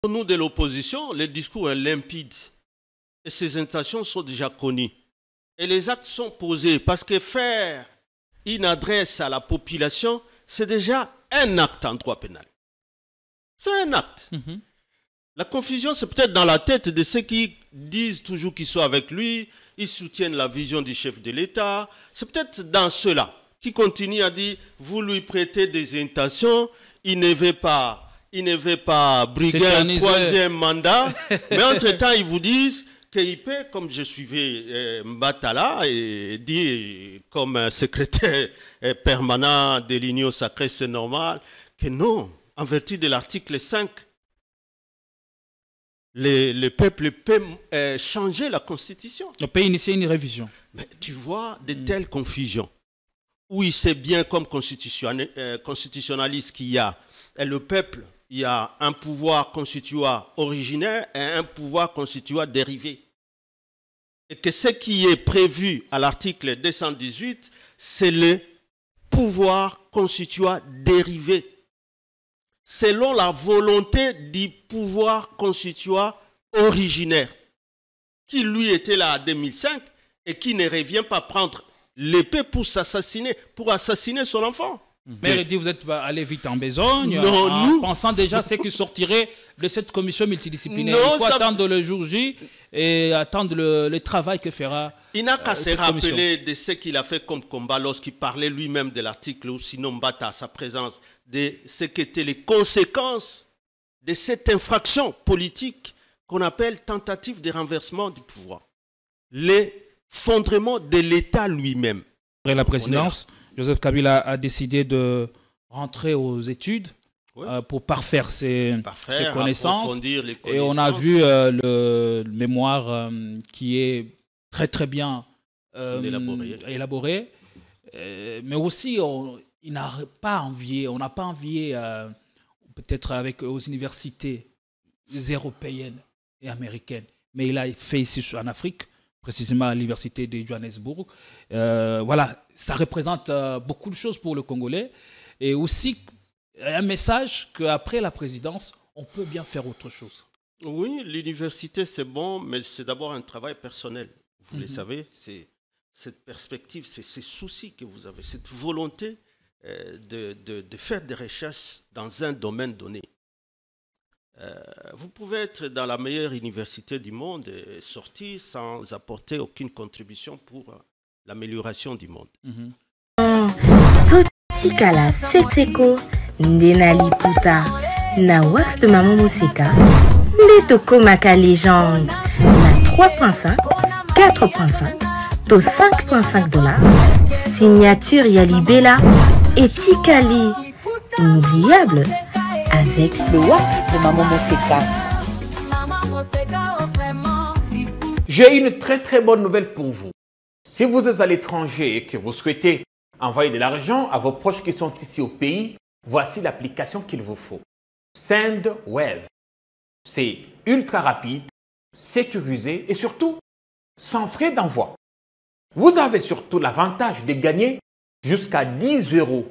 Pour nous de l'opposition, le discours est limpide et ses intentions sont déjà connues. Et les actes sont posés parce que faire une adresse à la population, c'est déjà un acte en droit pénal. C'est un acte. La confusion, c'est peut-être dans la tête de ceux qui disent toujours qu'ils sont avec lui, ils soutiennent la vision du chef de l'État. C'est peut-être dans ceux-là qui continuent à dire, vous lui prêtez des intentions, il ne veut pas briguer un troisième mandat. Mais entre-temps, ils vous disent qu'il peut, comme je suivais Mbatala, et dit comme secrétaire permanent de l'Union sacrée, c'est normal, que non, en vertu de l'article 5, le peuple peut changer la Constitution. On peut initier une révision. Mais tu vois de telles confusions, où il sait bien comme constitutionnaliste qu'il y a, et le peuple, il y a un pouvoir constituant originaire et un pouvoir constituant dérivé. Et que ce qui est prévu à l'article 218, c'est le pouvoir constituant dérivé, selon la volonté du pouvoir constituant originaire, qui lui était là en 2005 et qui ne revient pas prendre l'épée pour assassiner son enfant. Mais il dit, vous êtes allé vite en besogne, en pensant déjà ce qui sortirait de cette commission multidisciplinaire. Il faut attendre le jour J et attendre le travail que fera. Il n'a qu'à se rappeler de ce qu'il a fait comme combat lorsqu'il parlait lui-même de l'article, ou sinon Mbata à sa présence, de ce qu'étaient les conséquences de cette infraction politique qu'on appelle tentative de renversement du pouvoir. Les fondements de l'État lui-même. Après la présidence, Joseph Kabila a décidé de rentrer aux études pour parfaire ses connaissances. Et on a vu le mémoire qui est très très bien élaboré. Mais aussi, on n'a pas envié peut-être aux universités européennes et américaines. Mais il a fait ici en Afrique, précisément à l'université de Johannesburg. Voilà, ça représente beaucoup de choses pour le Congolais. Et aussi un message qu'après la présidence, on peut bien faire autre chose. Oui, l'université c'est bon, mais c'est d'abord un travail personnel. Vous le savez, c'est cette perspective, c'est ces soucis que vous avez, cette volonté de faire des recherches dans un domaine donné. Vous pouvez être dans la meilleure université du monde et sortir sans apporter aucune contribution pour l'amélioration du monde. Totikala Setseko Ndenali Puta na wax de Maman Moseka Netoko Maka légende na 3.5 4.5 to 5.5 $. Signature Yalibela et Tikali inoubliable avec le wax de Maman Moseka. J'ai une très très bonne nouvelle pour vous. Si vous êtes à l'étranger et que vous souhaitez envoyer de l'argent à vos proches qui sont ici au pays, voici l'application qu'il vous faut. SendWave. C'est ultra rapide, sécurisé et surtout sans frais d'envoi. Vous avez surtout l'avantage de gagner jusqu'à 10 €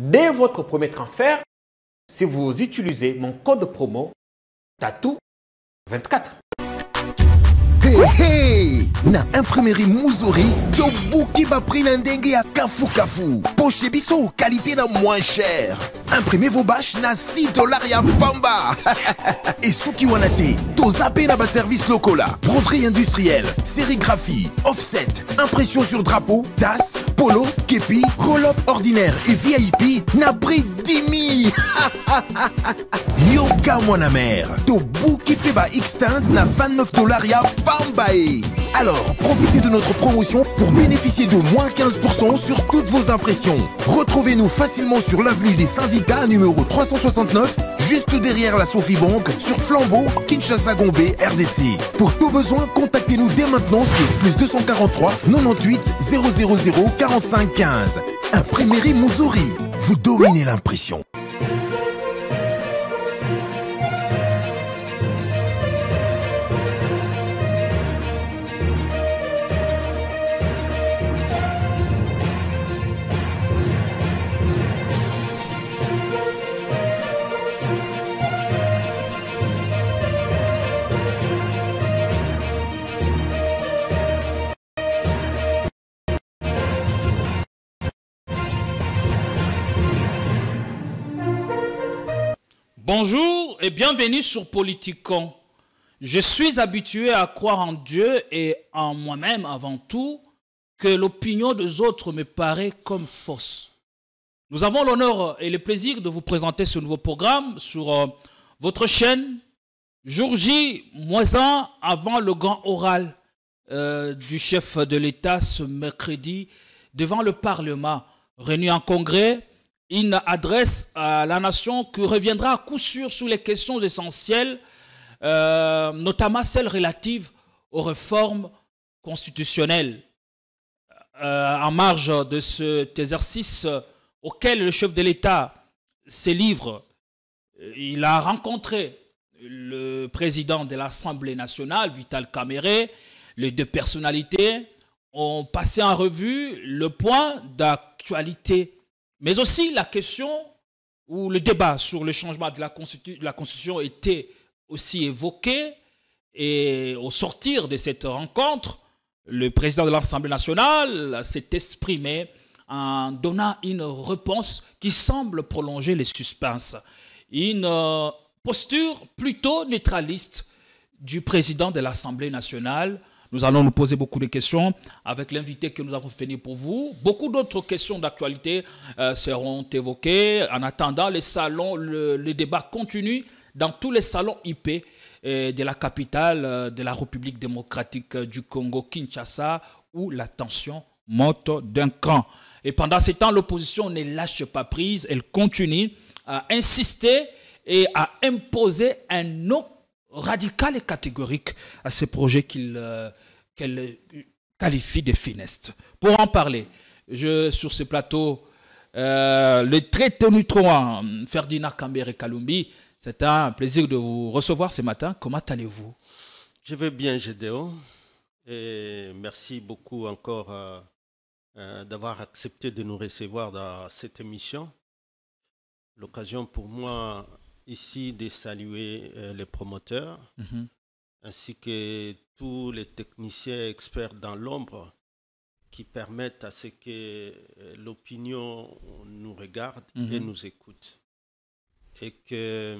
dès votre premier transfert si vous utilisez mon code promo TATOU24. Hey hey! Na imprimerie Muzuri, Tobuki va prix l'indenge à Kafu Kafu. Poche biso, qualité na moins cher. Imprimez vos bâches na 6 $ ya pamba. Et Suki Wanate, to zappé na ba service locola. Broderie industrielle, sérigraphie, offset, impression sur drapeau, tasse, polo, képi, roll-up ordinaire et VIP na prix 10 000. Yoka mon mère, Tobuki peba extend na 29 $ ya Pambae. Alors, profitez de notre promotion pour bénéficier de moins 15% sur toutes vos impressions. Retrouvez-nous facilement sur l'avenue des Syndicats numéro 369, juste derrière la Sophie Bank, sur Flambeau, Kinshasa Gombe, RDC. Pour tout besoin, contactez-nous dès maintenant sur plus 243 98 000 45 15. Imprimerie Muzuri, vous dominez l'impression. Bonjour et bienvenue sur Politikon. Je suis habitué à croire en Dieu et en moi-même avant tout, que l'opinion des autres me paraît comme fausse. Nous avons l'honneur et le plaisir de vous présenter ce nouveau programme sur votre chaîne, jour J, -1 avant le grand oral du chef de l'État ce mercredi devant le Parlement, réuni en congrès. Une adresse à la nation qui reviendra à coup sûr sur les questions essentielles, notamment celles relatives aux réformes constitutionnelles. En marge de cet exercice auquel le chef de l'État se livre, il a rencontré le président de l'Assemblée nationale, Vital Kamerhe. Les deux personnalités ont passé en revue le point d'actualité, mais aussi la question où le débat sur le changement de la Constitution était aussi évoqué. Et au sortir de cette rencontre, le président de l'Assemblée nationale s'est exprimé en donnant une réponse qui semble prolonger les suspens. Une posture plutôt neutraliste du président de l'Assemblée nationale. Nous allons nous poser beaucoup de questions avec l'invité que nous avons fini pour vous. Beaucoup d'autres questions d'actualité seront évoquées. En attendant, le débat continue dans tous les salons IP de la capitale de la République démocratique du Congo, Kinshasa, où la tension monte d'un cran. Et pendant ce temps, l'opposition ne lâche pas prise. Elle continue à insister et à imposer un non radical et catégorique à ce projet qu'elle qualifie de funeste. Pour en parler, sur ce plateau, le très tenu tronc Ferdinand Kambere Kalumbi, c'est un plaisir de vous recevoir ce matin. Comment allez-vous? Je vais bien, Gédéon, et merci beaucoup encore d'avoir accepté de nous recevoir dans cette émission. L'occasion pour moi ici de saluer les promoteurs, ainsi que tous les techniciens experts dans l'ombre qui permettent à ce que l'opinion nous regarde et nous écoute. Et que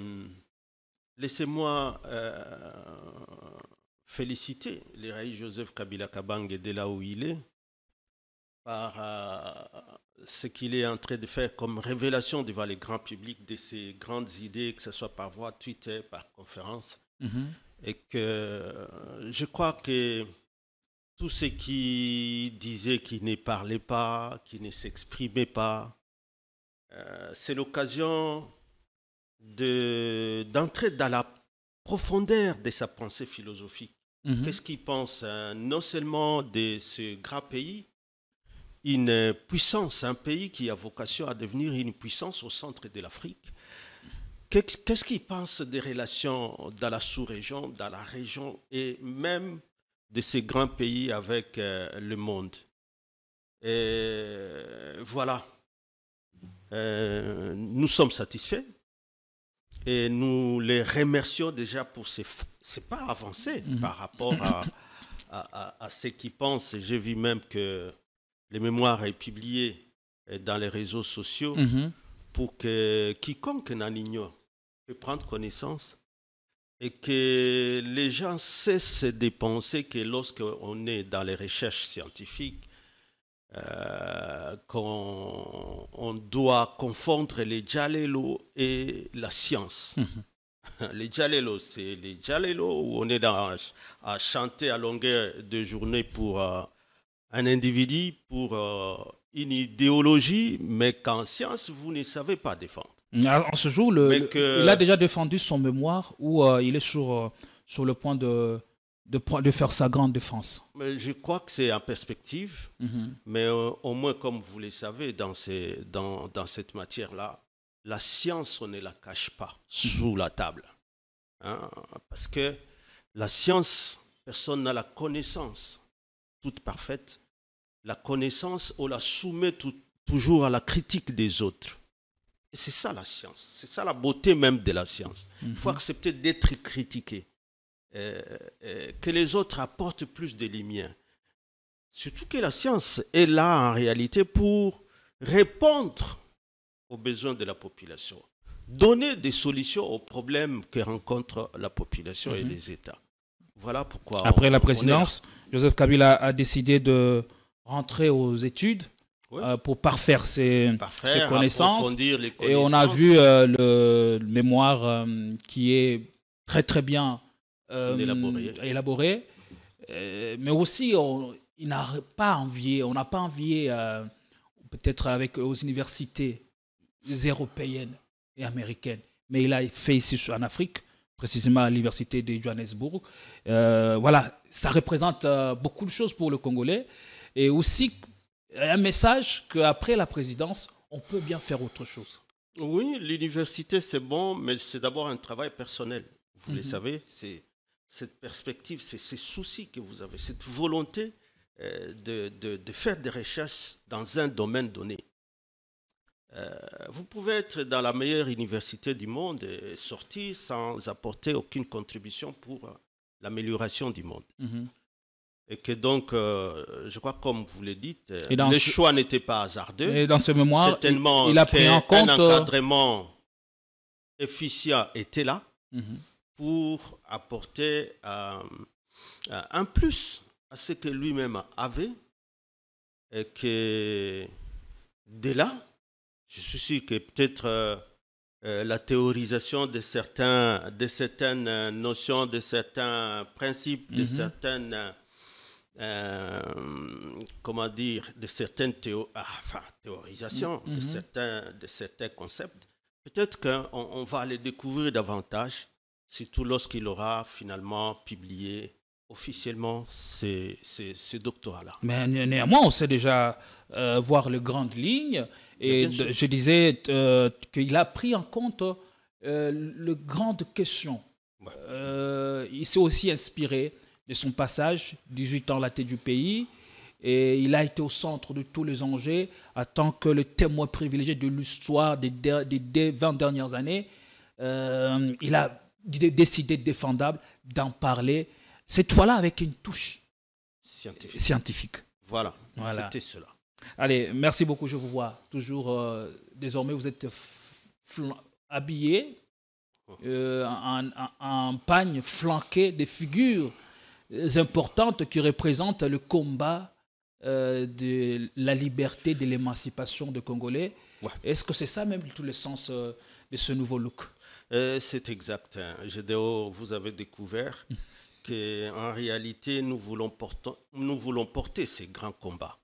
laissez-moi féliciter l'Iraï Joseph Kabila Kabange de là où il est par ce qu'il est en train de faire comme révélation devant le grand public de ses grandes idées, que ce soit par voie Twitter, par conférence. Et que je crois que tous ceux qui disaient qu'ils ne parlaient pas, qu'ils ne s'exprimaient pas, c'est l'occasion d'entrer dans la profondeur de sa pensée philosophique. Qu'est-ce qu'il pense non seulement de ce grand pays, une puissance, un pays qui a vocation à devenir une puissance au centre de l'Afrique. Qu'est-ce qu'il pense des relations dans la sous-région, dans la région et même de ces grands pays avec le monde? Et voilà. Nous sommes satisfaits et nous les remercions déjà pour ces pas avancés par rapport à ce qu'ils pensent. J'ai vu même que les mémoires est publié dans les réseaux sociaux pour que quiconque n'en ignore puisse prendre connaissance et que les gens cessent de penser que lorsqu'on est dans les recherches scientifiques, qu'on doit confondre les Djalelo et la science. Les Djalelo, c'est les Djalelo où on est à chanter à longueur de journée pour un individu, pour une idéologie, mais qu'en science, vous ne savez pas défendre. En ce jour, il a déjà défendu son mémoire où il est sur le point de faire sa grande défense. Mais je crois que c'est en perspective, mais au moins, comme vous le savez, dans cette matière-là, la science, on ne la cache pas sous la table. Hein? Parce que la science, personne n'a la connaissance toute parfaite. La connaissance, on la soumet toujours à la critique des autres. Et c'est ça la science. C'est ça la beauté même de la science. Il faut accepter d'être critiqué. Que les autres apportent plus de lumière. Surtout que la science est là en réalité pour répondre aux besoins de la population. donner des solutions aux problèmes que rencontre la population et les États. Voilà pourquoi... Après la présidence, Joseph Kabila a décidé de rentrer aux études pour parfaire ses connaissances. Les connaissances. Et on a vu le mémoire qui est très très bien élaboré. Mais aussi, on n'a pas envié peut-être aux universités européennes et américaines. Mais il a fait ici en Afrique, précisément à l'université de Johannesburg. Voilà, ça représente beaucoup de choses pour le Congolais. Et aussi un message qu'après la présidence, on peut bien faire autre chose. Oui, l'université, c'est bon, mais c'est d'abord un travail personnel. Vous le savez, c'est cette perspective, c'est ces soucis que vous avez, cette volonté de faire des recherches dans un domaine donné. Vous pouvez être dans la meilleure université du monde et sortir sans apporter aucune contribution pour l'amélioration du monde. Et que donc, je crois, comme vous le dites, le choix n'était pas hasardeux. Et dans ce mémoire, certainement il a pris en compte un encadrement efficient était là pour apporter un plus à ce que lui-même avait. Et que de là, je suis sûr que peut-être la théorisation de certaines notions, de certains principes, de certaines, comment dire, de certaines théorisations, de certains concepts, peut-être qu'on va les découvrir davantage, surtout lorsqu'il aura finalement publié officiellement ces doctorats-là. Mais néanmoins, on sait déjà voir les grandes lignes. Et je disais qu'il a pris en compte les grandes questions. Il s'est aussi inspiré de son passage, 18 ans à la tête du pays. Et il a été au centre de tous les enjeux en tant que le témoin privilégié de l'histoire des 20 dernières années. Il a décidé défendable d'en parler, cette fois-là avec une touche scientifique. Voilà. C'était cela. Allez, merci beaucoup, je vous vois. Toujours, désormais, vous êtes habillé en pagne flanqué de figures importantes qui représentent le combat de la liberté, de l'émancipation des Congolais. Est-ce que c'est ça même tout le sens de ce nouveau look? C'est exact. Gédéo, vous avez découvert qu'en réalité, nous voulons porter ces grands combats.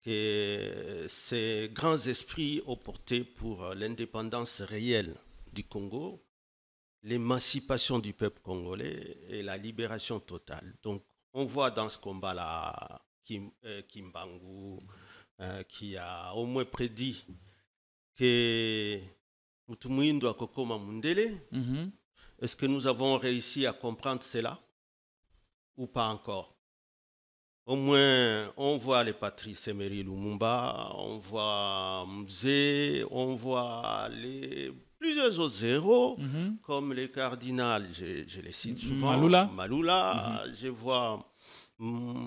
Que ces grands esprits ont porté pour l'indépendance réelle du Congo, l'émancipation du peuple congolais et la libération totale. Donc, on voit dans ce combat-là Kimbangu qui a au moins prédit que Mutumwindo Akokoma Mundele. Est-ce que nous avons réussi à comprendre cela ou pas encore? Au moins, on voit les Patrice Emery Lumumba, on voit Mzee, on voit plusieurs autres héros, comme les cardinals, je les cite souvent, Malula, je vois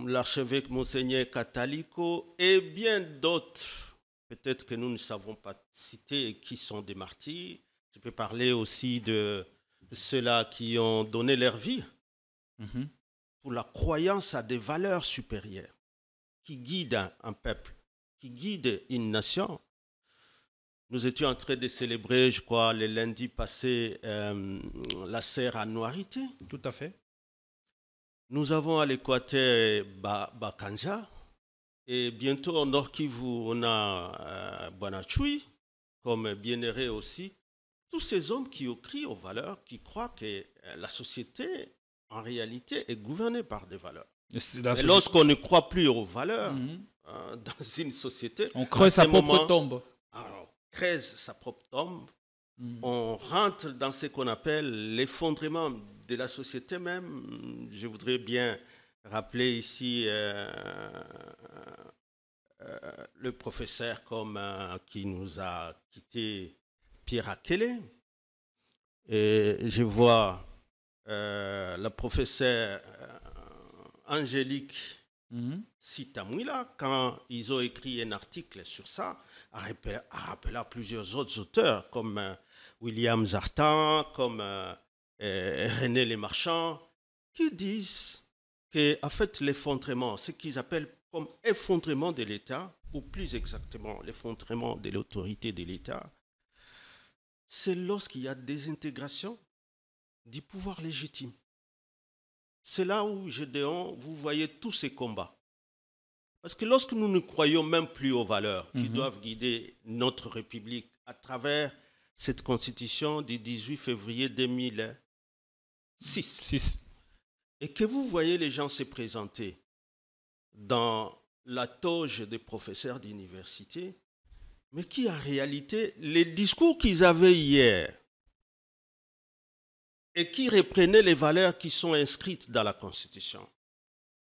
l'archevêque Monseigneur Catalico et bien d'autres, peut-être que nous ne savons pas citer, et qui sont des martyrs. Je peux parler aussi de ceux-là qui ont donné leur vie pour la croyance à des valeurs supérieures qui guident un peuple, qui guident une nation. Nous étions en train de célébrer, je crois, le lundi passé, la serre à Noirité. Tout à fait. Nous avons à l'Équateur Bakanja. Et bientôt, au Nord Kivu, on a Bonachui, comme Bienheureux aussi. Tous ces hommes qui ont crié aux valeurs, qui croient que la société, en réalité, est gouvernée par des valeurs. Et lorsqu'on ne croit plus aux valeurs dans une société, on creuse sa propre tombe. Alors, on creuse sa propre tombe. On rentre dans ce qu'on appelle l'effondrement de la société même. Je voudrais bien rappeler ici le professeur qui nous a quitté, Pierre Akele. Et je vois la professeure Angélique Sitamwila, quand ils ont écrit un article sur ça, a rappelé à plusieurs autres auteurs, comme William Zartan, comme René Lemarchand, qui disent que, en fait, l'effondrement, ce qu'ils appellent comme effondrement de l'État, ou plus exactement l'effondrement de l'autorité de l'État, c'est lorsqu'il y a désintégration du pouvoir légitime. C'est là où, Gédéon, vous voyez tous ces combats. Parce que lorsque nous ne croyons même plus aux valeurs qui doivent guider notre République à travers cette constitution du 18 février 2006, et que vous voyez les gens se présenter dans la toge des professeurs d'université, mais qui en réalité, les discours qu'ils avaient hier et qui reprenaient les valeurs qui sont inscrites dans la Constitution,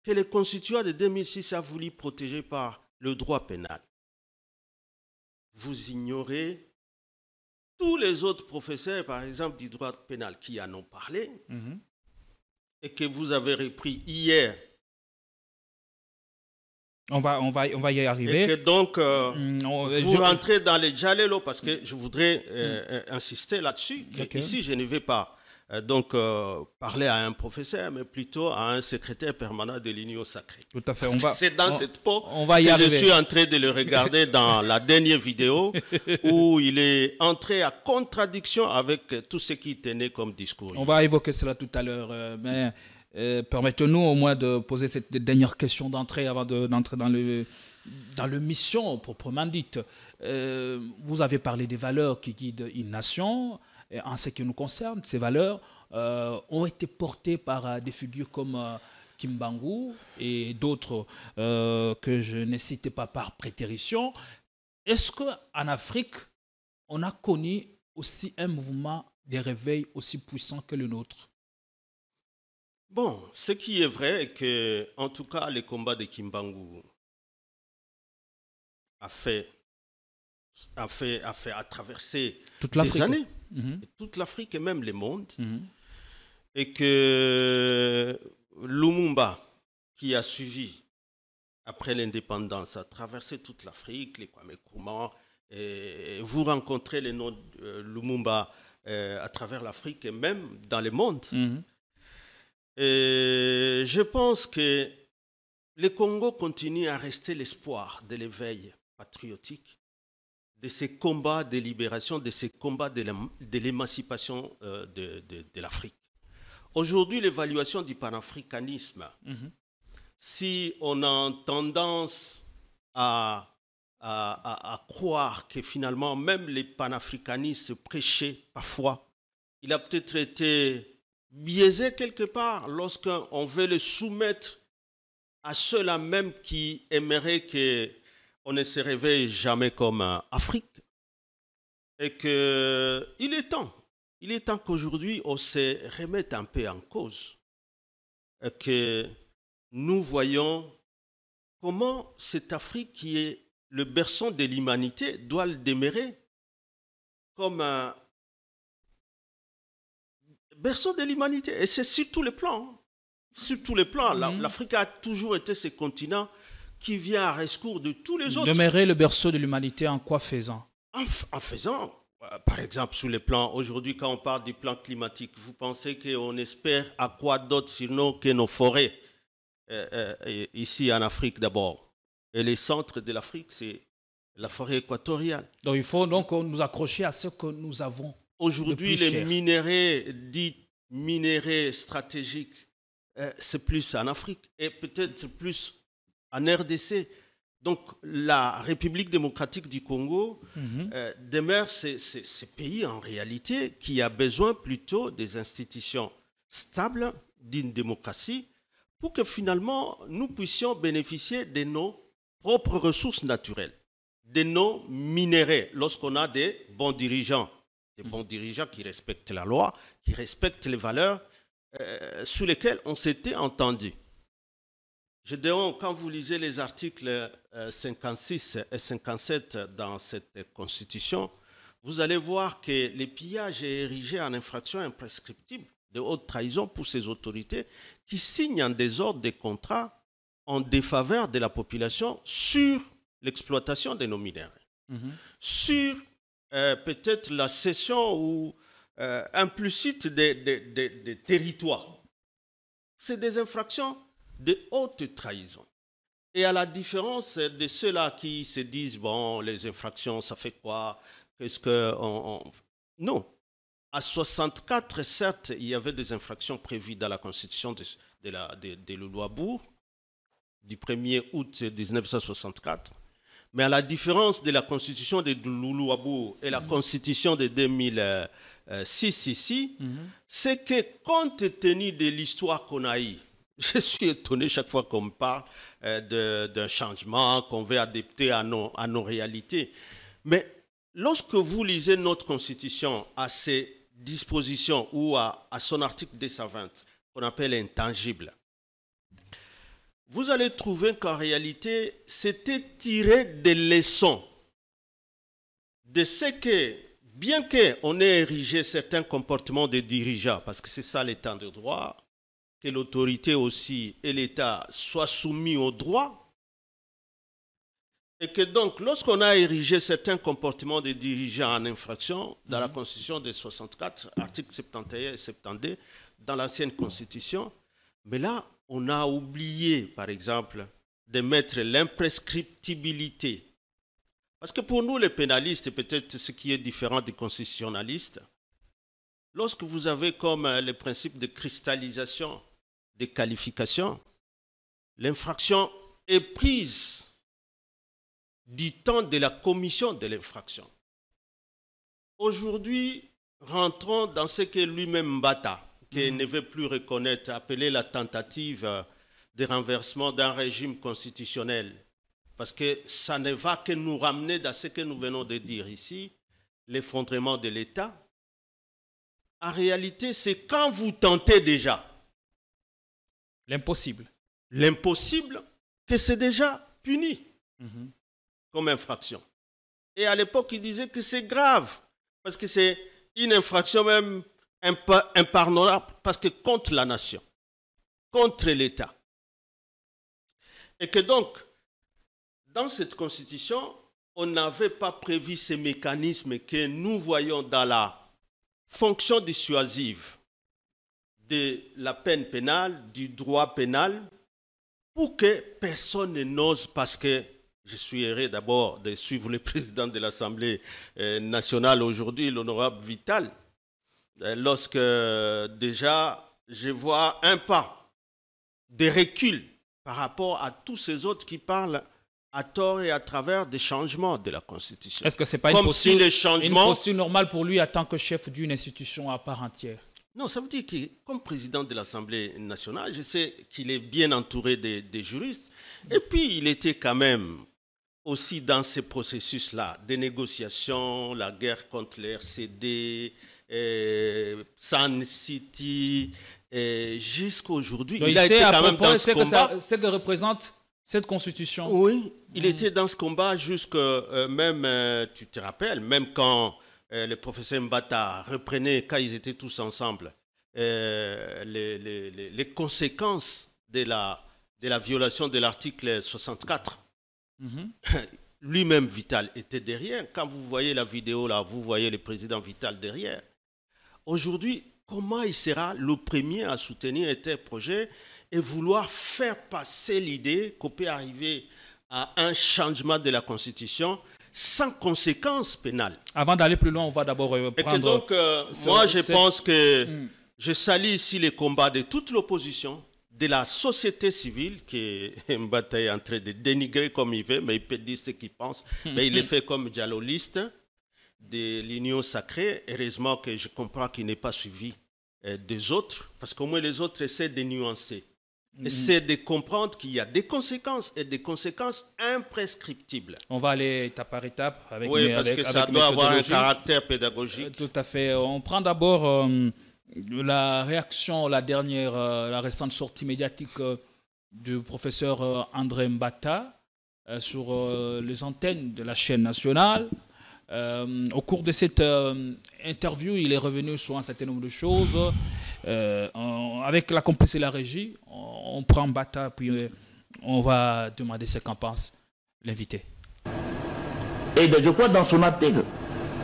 que le constituant de 2006 a voulu protéger par le droit pénal. Vous ignorez tous les autres professeurs, par exemple, du droit pénal qui en ont parlé et que vous avez repris hier. On va y arriver. Et que donc, vous rentrez dans les Jalelo, parce que je voudrais insister là-dessus. Ici, je ne vais pas parler à un professeur, mais plutôt à un secrétaire permanent de l'Union sacrée. Tout à fait. C'est dans cette peau que je suis en train de le regarder dans la dernière vidéo où il est entré à contradiction avec tout ce qui tenait comme discours. On va évoquer cela tout à l'heure, mais permettez-nous au moins de poser cette dernière question d'entrée avant d'entrer dans le mission proprement dite. Vous avez parlé des valeurs qui guident une nation. En ce qui nous concerne, ces valeurs ont été portées par des figures comme Kimbangu et d'autres que je ne citais pas par prétérition. Est-ce qu'en Afrique, on a connu aussi un mouvement de réveil aussi puissant que le nôtre? Bon, ce qui est vrai est que, en tout cas, le combat de Kimbangu a traversé toute des années, toute l'Afrique et même le monde, et que Lumumba, qui a suivi après l'indépendance, a traversé toute l'Afrique, les Kwame Nkrumah, et vous rencontrez les noms de Lumumba à travers l'Afrique et même dans le monde. Et je pense que le Congo continue à rester l'espoir de l'éveil patriotique, de ces combats de libération, de ces combats de l'émancipation de l'Afrique. Aujourd'hui, l'évaluation du panafricanisme, si on a tendance à croire que finalement, même les panafricanistes prêchaient parfois, il a peut-être été biaisé quelque part lorsqu'on veut le soumettre à ceux-là même qui aimeraient qu'on ne se réveille jamais comme Afrique. Et qu'il est temps qu'aujourd'hui on se remette un peu en cause. Et que nous voyons comment cette Afrique qui est le berceau de l'humanité doit le demeurer comme un berceau de l'humanité. Et c'est sur tous les plans. Sur tous les plans. L'Afrique a toujours été ce continent qui vient à rescours de tous les autres. Demeurer le berceau de l'humanité en quoi faisant? En faisant, par exemple, sur les plans, aujourd'hui quand on parle du plan climatique, vous pensez qu'on espère à quoi d'autre sinon que nos forêts, ici en Afrique d'abord. Et les centres de l'Afrique, c'est la forêt équatoriale. Donc il faut donc nous accrocher à ce que nous avons. Aujourd'hui, les minéraux, dits minéraux stratégiques, c'est plus en Afrique et peut-être plus en RDC. Donc, la République démocratique du Congo demeure ce pays en réalité qui a besoin plutôt des institutions stables d'une démocratie pour que finalement nous puissions bénéficier de nos propres ressources naturelles, de nos minéraux lorsqu'on a des bons dirigeants. Des bons dirigeants qui respectent la loi, qui respectent les valeurs sur lesquelles on s'était entendu. Quand vous lisez les articles 56 et 57 dans cette constitution, vous allez voir que le pillage est érigé en infraction imprescriptible de haute trahison pour ces autorités qui signent en désordre des contrats en défaveur de la population sur l'exploitation de nos minéraux, sur peut-être la cession ou implicite des territoires. C'est des infractions de haute trahison. Et à la différence de ceux-là qui se disent, bon, les infractions, ça fait quoi? Qu'est-ce que... Non. À 64, certes, il y avait des infractions prévues dans la constitution de Loulouabourg, du 1er août 1964. Mais à la différence de la constitution de Loulouabourg et la constitution de 2006 ici, c'est que compte tenu de l'histoire qu'on a eue, je suis étonné chaque fois qu'on me parle d'un changement qu'on veut adapter à nos réalités. Mais lorsque vous lisez notre constitution à ses dispositions ou à son article 220, qu'on appelle intangible, vous allez trouver qu'en réalité, c'était tiré des leçons de ce que, bien qu'on ait érigé certains comportements des dirigeants, parce que c'est ça l'état de droit, que l'autorité aussi et l'État soient soumis au droit, et que donc, lorsqu'on a érigé certains comportements des dirigeants en infraction, dans la Constitution de 64, articles 71 et 72, dans l'ancienne Constitution, mais là, on a oublié, par exemple, de mettre l'imprescriptibilité. Parce que pour nous, les pénalistes, peut-être ce qui est différent des constitutionnalistes, lorsque vous avez comme le principe de cristallisation des qualifications, l'infraction est prise du temps de la commission de l'infraction. Aujourd'hui, rentrons dans ce que lui-même Mbata, qui ne veut plus reconnaître, appeler la tentative de renversement d'un régime constitutionnel. Parce que ça ne va que nous ramener dans ce que nous venons de dire ici, l'effondrement de l'État. En réalité, c'est quand vous tentez déjà l'impossible. L'impossible, que c'est déjà puni comme infraction. Et à l'époque, il disait que c'est grave, parce que c'est une infraction même impardonnable, parce que contre la nation, contre l'État. Et que donc, dans cette constitution, on n'avait pas prévu ces mécanismes que nous voyons dans la fonction dissuasive de la peine pénale, du droit pénal, pour que personne n'ose, parce que je suis heureux d'abord de suivre le président de l'Assemblée nationale aujourd'hui, l'honorable Vital, lorsque déjà je vois un pas de recul par rapport à tous ces autres qui parlent à tort et à travers des changements de la Constitution. Est-ce que ce n'est pas une posture normale pour lui en tant que chef d'une institution à part entière? Non, ça veut dire que comme président de l'Assemblée nationale, je sais qu'il est bien entouré des juristes. Et puis, il était quand même aussi dans ces processus-là, des négociations, la guerre contre les RCD, Sun City, jusqu'à aujourd'hui. Il a été quand même dans ce combat. Ce que représente cette constitution. Oui, il était dans ce combat jusqu'à même, tu te rappelles, même quand le professeur Mbata reprenait, quand ils étaient tous ensemble, les conséquences de la violation de l'article 64. Lui-même, Vital, était derrière. Quand vous voyez la vidéo là, vous voyez le président Vital derrière. Aujourd'hui, comment il sera le premier à soutenir un tel projet et vouloir faire passer l'idée qu'on peut arriver à un changement de la Constitution sans conséquences pénales? Avant d'aller plus loin, on va d'abord prendre... Et que donc, moi, je pense que je salue ici les combats de toute l'opposition, de la société civile, qui Mbata est en train de dénigrer comme il veut, mais il peut dire ce qu'il pense. Mais il le fait comme dialogiste de l'Union sacrée. Heureusement que je comprends qu'il n'est pas suivi des autres, parce qu'au moins les autres essaient de nuancer. Essaient de comprendre qu'il y a des conséquences et des conséquences imprescriptibles. On va aller étape par étape avec parce que ça doit avoir un caractère pédagogique. Tout à fait. On prend d'abord la réaction, la récente sortie médiatique du professeur André Mbata sur les antennes de la chaîne nationale. Au cours de cette interview, il est revenu sur un certain nombre de choses. Avec la complicité de la régie, on prend Mbata, puis on va demander ce qu'en pense l'invité. Et je crois dans son article,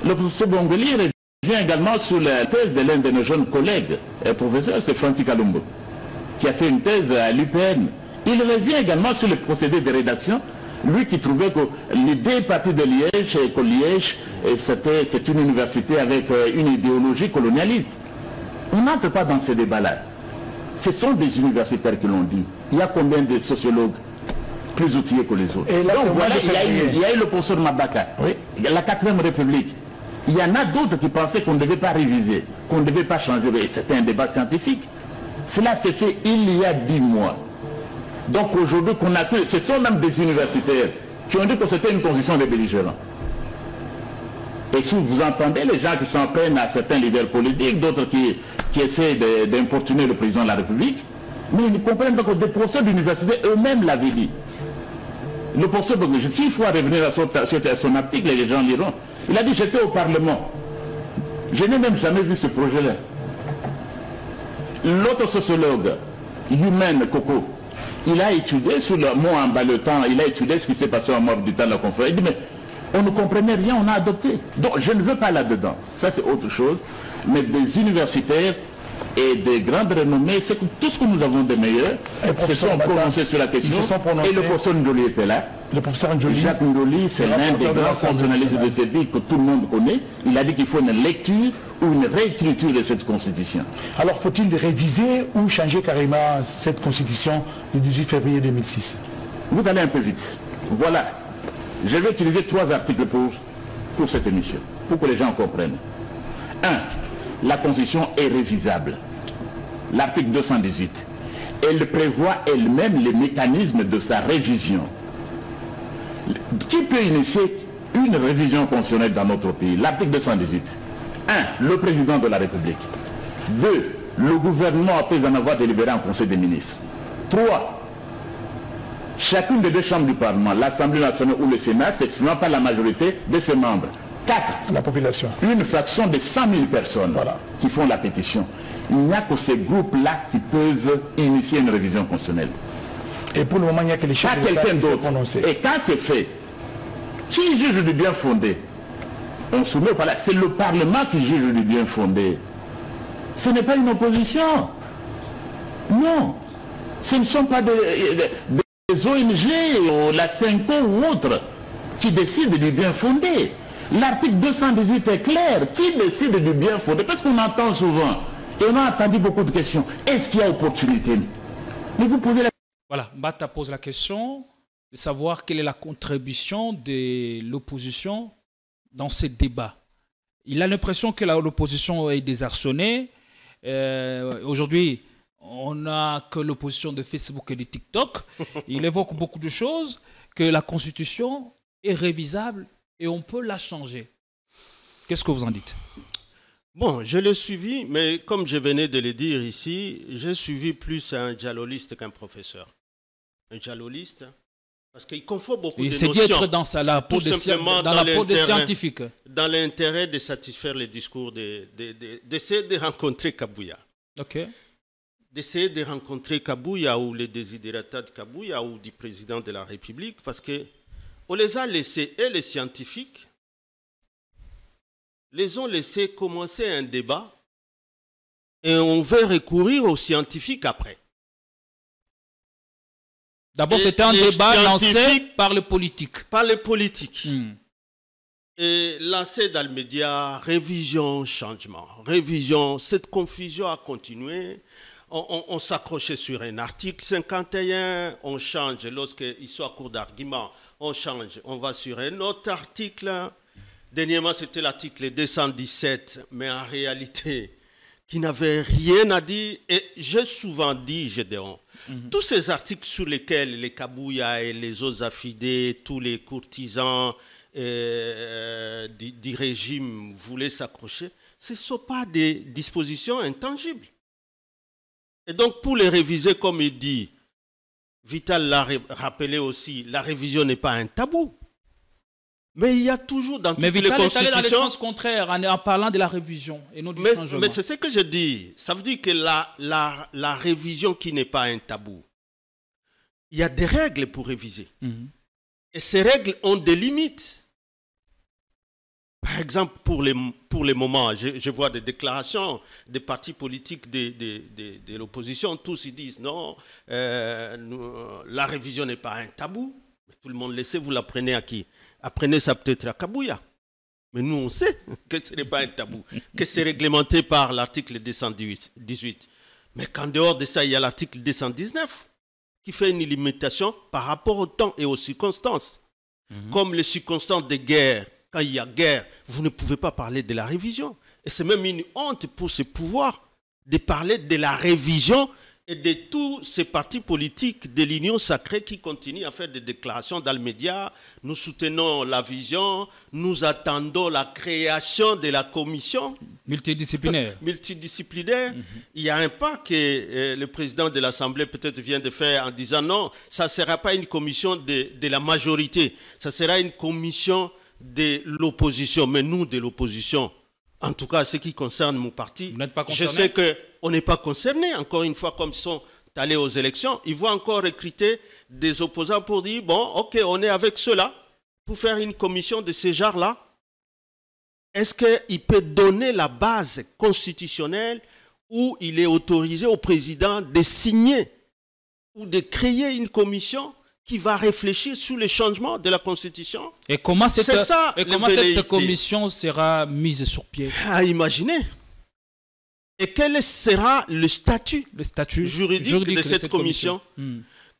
Le professeur Bongoli revient également sur la thèse de l'un de nos jeunes collègues, le professeur, c'est Francis Kalumbo, qui a fait une thèse à l'UPN. Il revient également sur le procédé de rédaction, lui qui trouvait que l'idée partie de Liège, et que Liège, c'est une université avec une idéologie colonialiste. On n'entre pas dans ces débats-là. Ce sont des universitaires qui l'ont dit. Il y a combien de sociologues plus outillés que les autres? Donc voilà, il y a eu le professeur Mabaka, oui. La 4e République. Il y en a d'autres qui pensaient qu'on ne devait pas réviser, qu'on ne devait pas changer. C'était un débat scientifique. Cela s'est fait il y a 10 mois. Donc aujourd'hui, ce sont même des universitaires qui ont dit que c'était une constitution des belligérants. Et si vous entendez les gens qui s'en prennent à certains leaders politiques, d'autres qui essaient d'importuner le président de la République, mais ils comprennent donc que des professeurs d'université eux-mêmes l'avaient dit. Le professeur Bongoli, s'il faut revenir à son article, les gens liront. Il a dit: j'étais au Parlement. Je n'ai même jamais vu ce projet-là. L'autre sociologue, Yumen Koko, il a étudié sur le mot en bas le temps, il a étudié ce qui s'est passé en mort du temps de la conférence. Il dit: mais on ne comprenait rien, on a adopté. Donc je ne veux pas là-dedans. Ça c'est autre chose. Mais des universitaires et des grandes renommées, c'est que tout ce que nous avons de meilleurs se sont prononcés sur la question. Et le professeur Ndjoli était là. Le professeur Ndjoli, Jacques Ndjoli, c'est l'un des grands constitutionnalistes de ce pays que tout le monde connaît. Il a dit qu'il faut une lecture ou une réécriture de cette constitution. Alors faut-il réviser ou changer carrément cette constitution du 18 février 2006? Vous allez un peu vite. Voilà. Je vais utiliser 3 articles pour cette émission, pour que les gens comprennent. 1. La constitution est révisable. L'article 218. Elle prévoit elle-même les mécanismes de sa révision. Qui peut initier une révision constitutionnelle dans notre pays? L'article 218. 1. Le président de la République. 2. Le gouvernement après en avoir délibéré en Conseil des ministres. 3. Chacune des 2 chambres du Parlement, l'Assemblée nationale ou le Sénat, s'exprimant par la majorité de ses membres. 4. La population. Une fraction de 100 000 personnes qui font la pétition. Il n'y a que ces groupes-là qui peuvent initier une révision constitutionnelle. Et pour le moment, il n'y a que les chefs d'État qui se prononcent. Et quand c'est fait, qui juge du bien fondé? On soumet par là. C'est le Parlement qui juge du bien fondé. Ce n'est pas une opposition. Non. Ce ne sont pas des ONG ou la 5O ou autres qui décident du bien fondé. L'article 218 est clair. Qui décide du bien fondé? Parce qu'on entend souvent, et on a entendu beaucoup de questions. Est-ce qu'il y a opportunité? Mais vous posez la... Voilà, Mbata pose la question de savoir quelle est la contribution de l'opposition dans ces débats. Il a l'impression que l'opposition est désarçonnée. Aujourd'hui, on n'a que l'opposition de Facebook et de TikTok. Il évoque beaucoup de choses, que la Constitution est révisable et on peut la changer. Qu'est-ce que vous en dites? Bon, je l'ai suivi, mais comme je venais de le dire ici, j'ai suivi plus un dialogiste qu'un professeur. Un dialogiste, parce qu'il confond beaucoup de notions. Il s'est dit être dans la peau des scientifiques. Dans l'intérêt de satisfaire les discours, d'essayer de rencontrer Kabouya. Ok. D'essayer de rencontrer Kabouya ou les désidératas de Kabouya ou du président de la République, parce qu'on les a laissés, et les scientifiques, les ont laissés commencer un débat et on veut recourir aux scientifiques après. D'abord, c'était un débat lancé par les politiques. Par les politiques. Et lancé dans le média, révision, changement. Révision, cette confusion a continué. On s'accrochait sur un article 51, on change lorsqu'il soit à court d'arguments, on change, on va sur un autre article. Dernièrement, c'était l'article 217, mais en réalité, qui n'avait rien à dire. Et j'ai souvent dit, Gédéon, tous ces articles sur lesquels les Kabouya et les autres affidés, tous les courtisans du régime voulaient s'accrocher, ce ne sont pas des dispositions intangibles. Et donc, pour les réviser, comme il dit, Vital l'a rappelé aussi, la révision n'est pas un tabou. Mais il y a toujours dans toutes les constitutions... Mais Vital est allé dans le sens contraire en parlant de la révision et non du changement. Mais c'est ce que je dis. Ça veut dire que la révision qui n'est pas un tabou, il y a des règles pour réviser. Et ces règles ont des limites. Par exemple, pour les moments, je vois des déclarations des partis politiques de l'opposition, tous ils disent non, la révision n'est pas un tabou. Mais tout le monde le sait, vous l'apprenez à qui? Apprenez ça peut-être à Kabouya. Mais nous, on sait que ce n'est pas un tabou, que c'est réglementé par l'article 218. Mais qu'en dehors de ça, il y a l'article 219 qui fait une limitation par rapport au temps et aux circonstances. Comme les circonstances de guerre. Quand il y a guerre, vous ne pouvez pas parler de la révision. Et c'est même une honte pour ce pouvoir de parler de la révision et de tous ces partis politiques de l'Union sacrée qui continuent à faire des déclarations dans les médias. Nous soutenons la vision, nous attendons la création de la commission multidisciplinaire. Il y a un pas que le président de l'Assemblée peut-être vient de faire en disant non, ça ne sera pas une commission de la majorité, ça sera une commission de l'opposition. Mais nous, de l'opposition, en tout cas, ce qui concerne mon parti, vous n'êtes pas concerné? Je sais qu'on n'est pas concerné. Encore une fois, comme ils sont allés aux élections, ils vont encore recruter des opposants pour dire, bon, ok, on est avec ceux-là, pour faire une commission de ce genre-là. Est-ce qu'il peut donner la base constitutionnelle où il est autorisé au président de signer ou de créer une commission qui va réfléchir sur les changements de la Constitution? Et comment cette commission sera mise sur pied? À imaginer. Et quel sera le statut juridique de cette commission?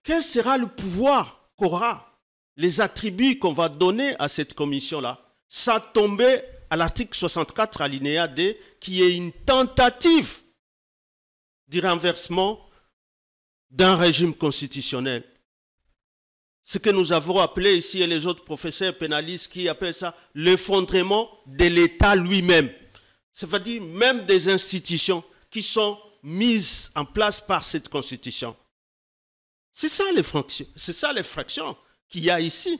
Quel sera le pouvoir qu'aura, les attributs qu'on va donner à cette commission-là, sans tomber à l'article 64 alinéa D, qui est une tentative du renversement d'un régime constitutionnel. Ce que nous avons appelé ici, et les autres professeurs pénalistes qui appellent ça l'effondrement de l'État lui-même. C'est-à-dire même des institutions qui sont mises en place par cette Constitution. C'est ça les fractions qu'il y a ici.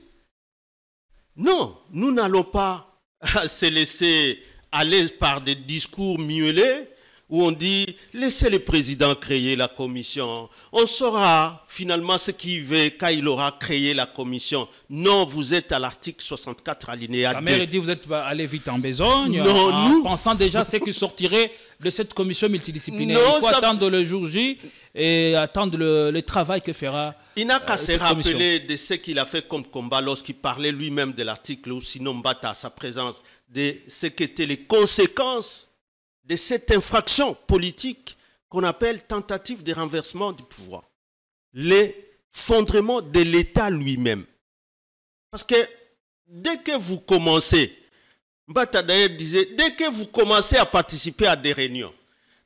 Non, nous n'allons pas se laisser aller par des discours muelés où on dit laissez le président créer la commission. On saura finalement ce qu'il veut quand il aura créé la commission. Non, vous êtes à l'article 64 alinéa 2. Kamer dit vous êtes allé vite en besogne en pensant déjà ce qui sortirait de cette commission multidisciplinaire. Il faut attendre le jour J et attendre le travail que fera il n'a qu'à se rappeler de ce qu'il a fait comme combat lorsqu'il parlait lui-même de l'article ou sinon Mbata, sa présence, de ce qu'étaient les conséquences de cette infraction politique qu'on appelle tentative de renversement du pouvoir. L'effondrement de l'État lui-même. Parce que dès que vous commencez, Mbata d'ailleurs disait, dès que vous commencez à participer à des réunions,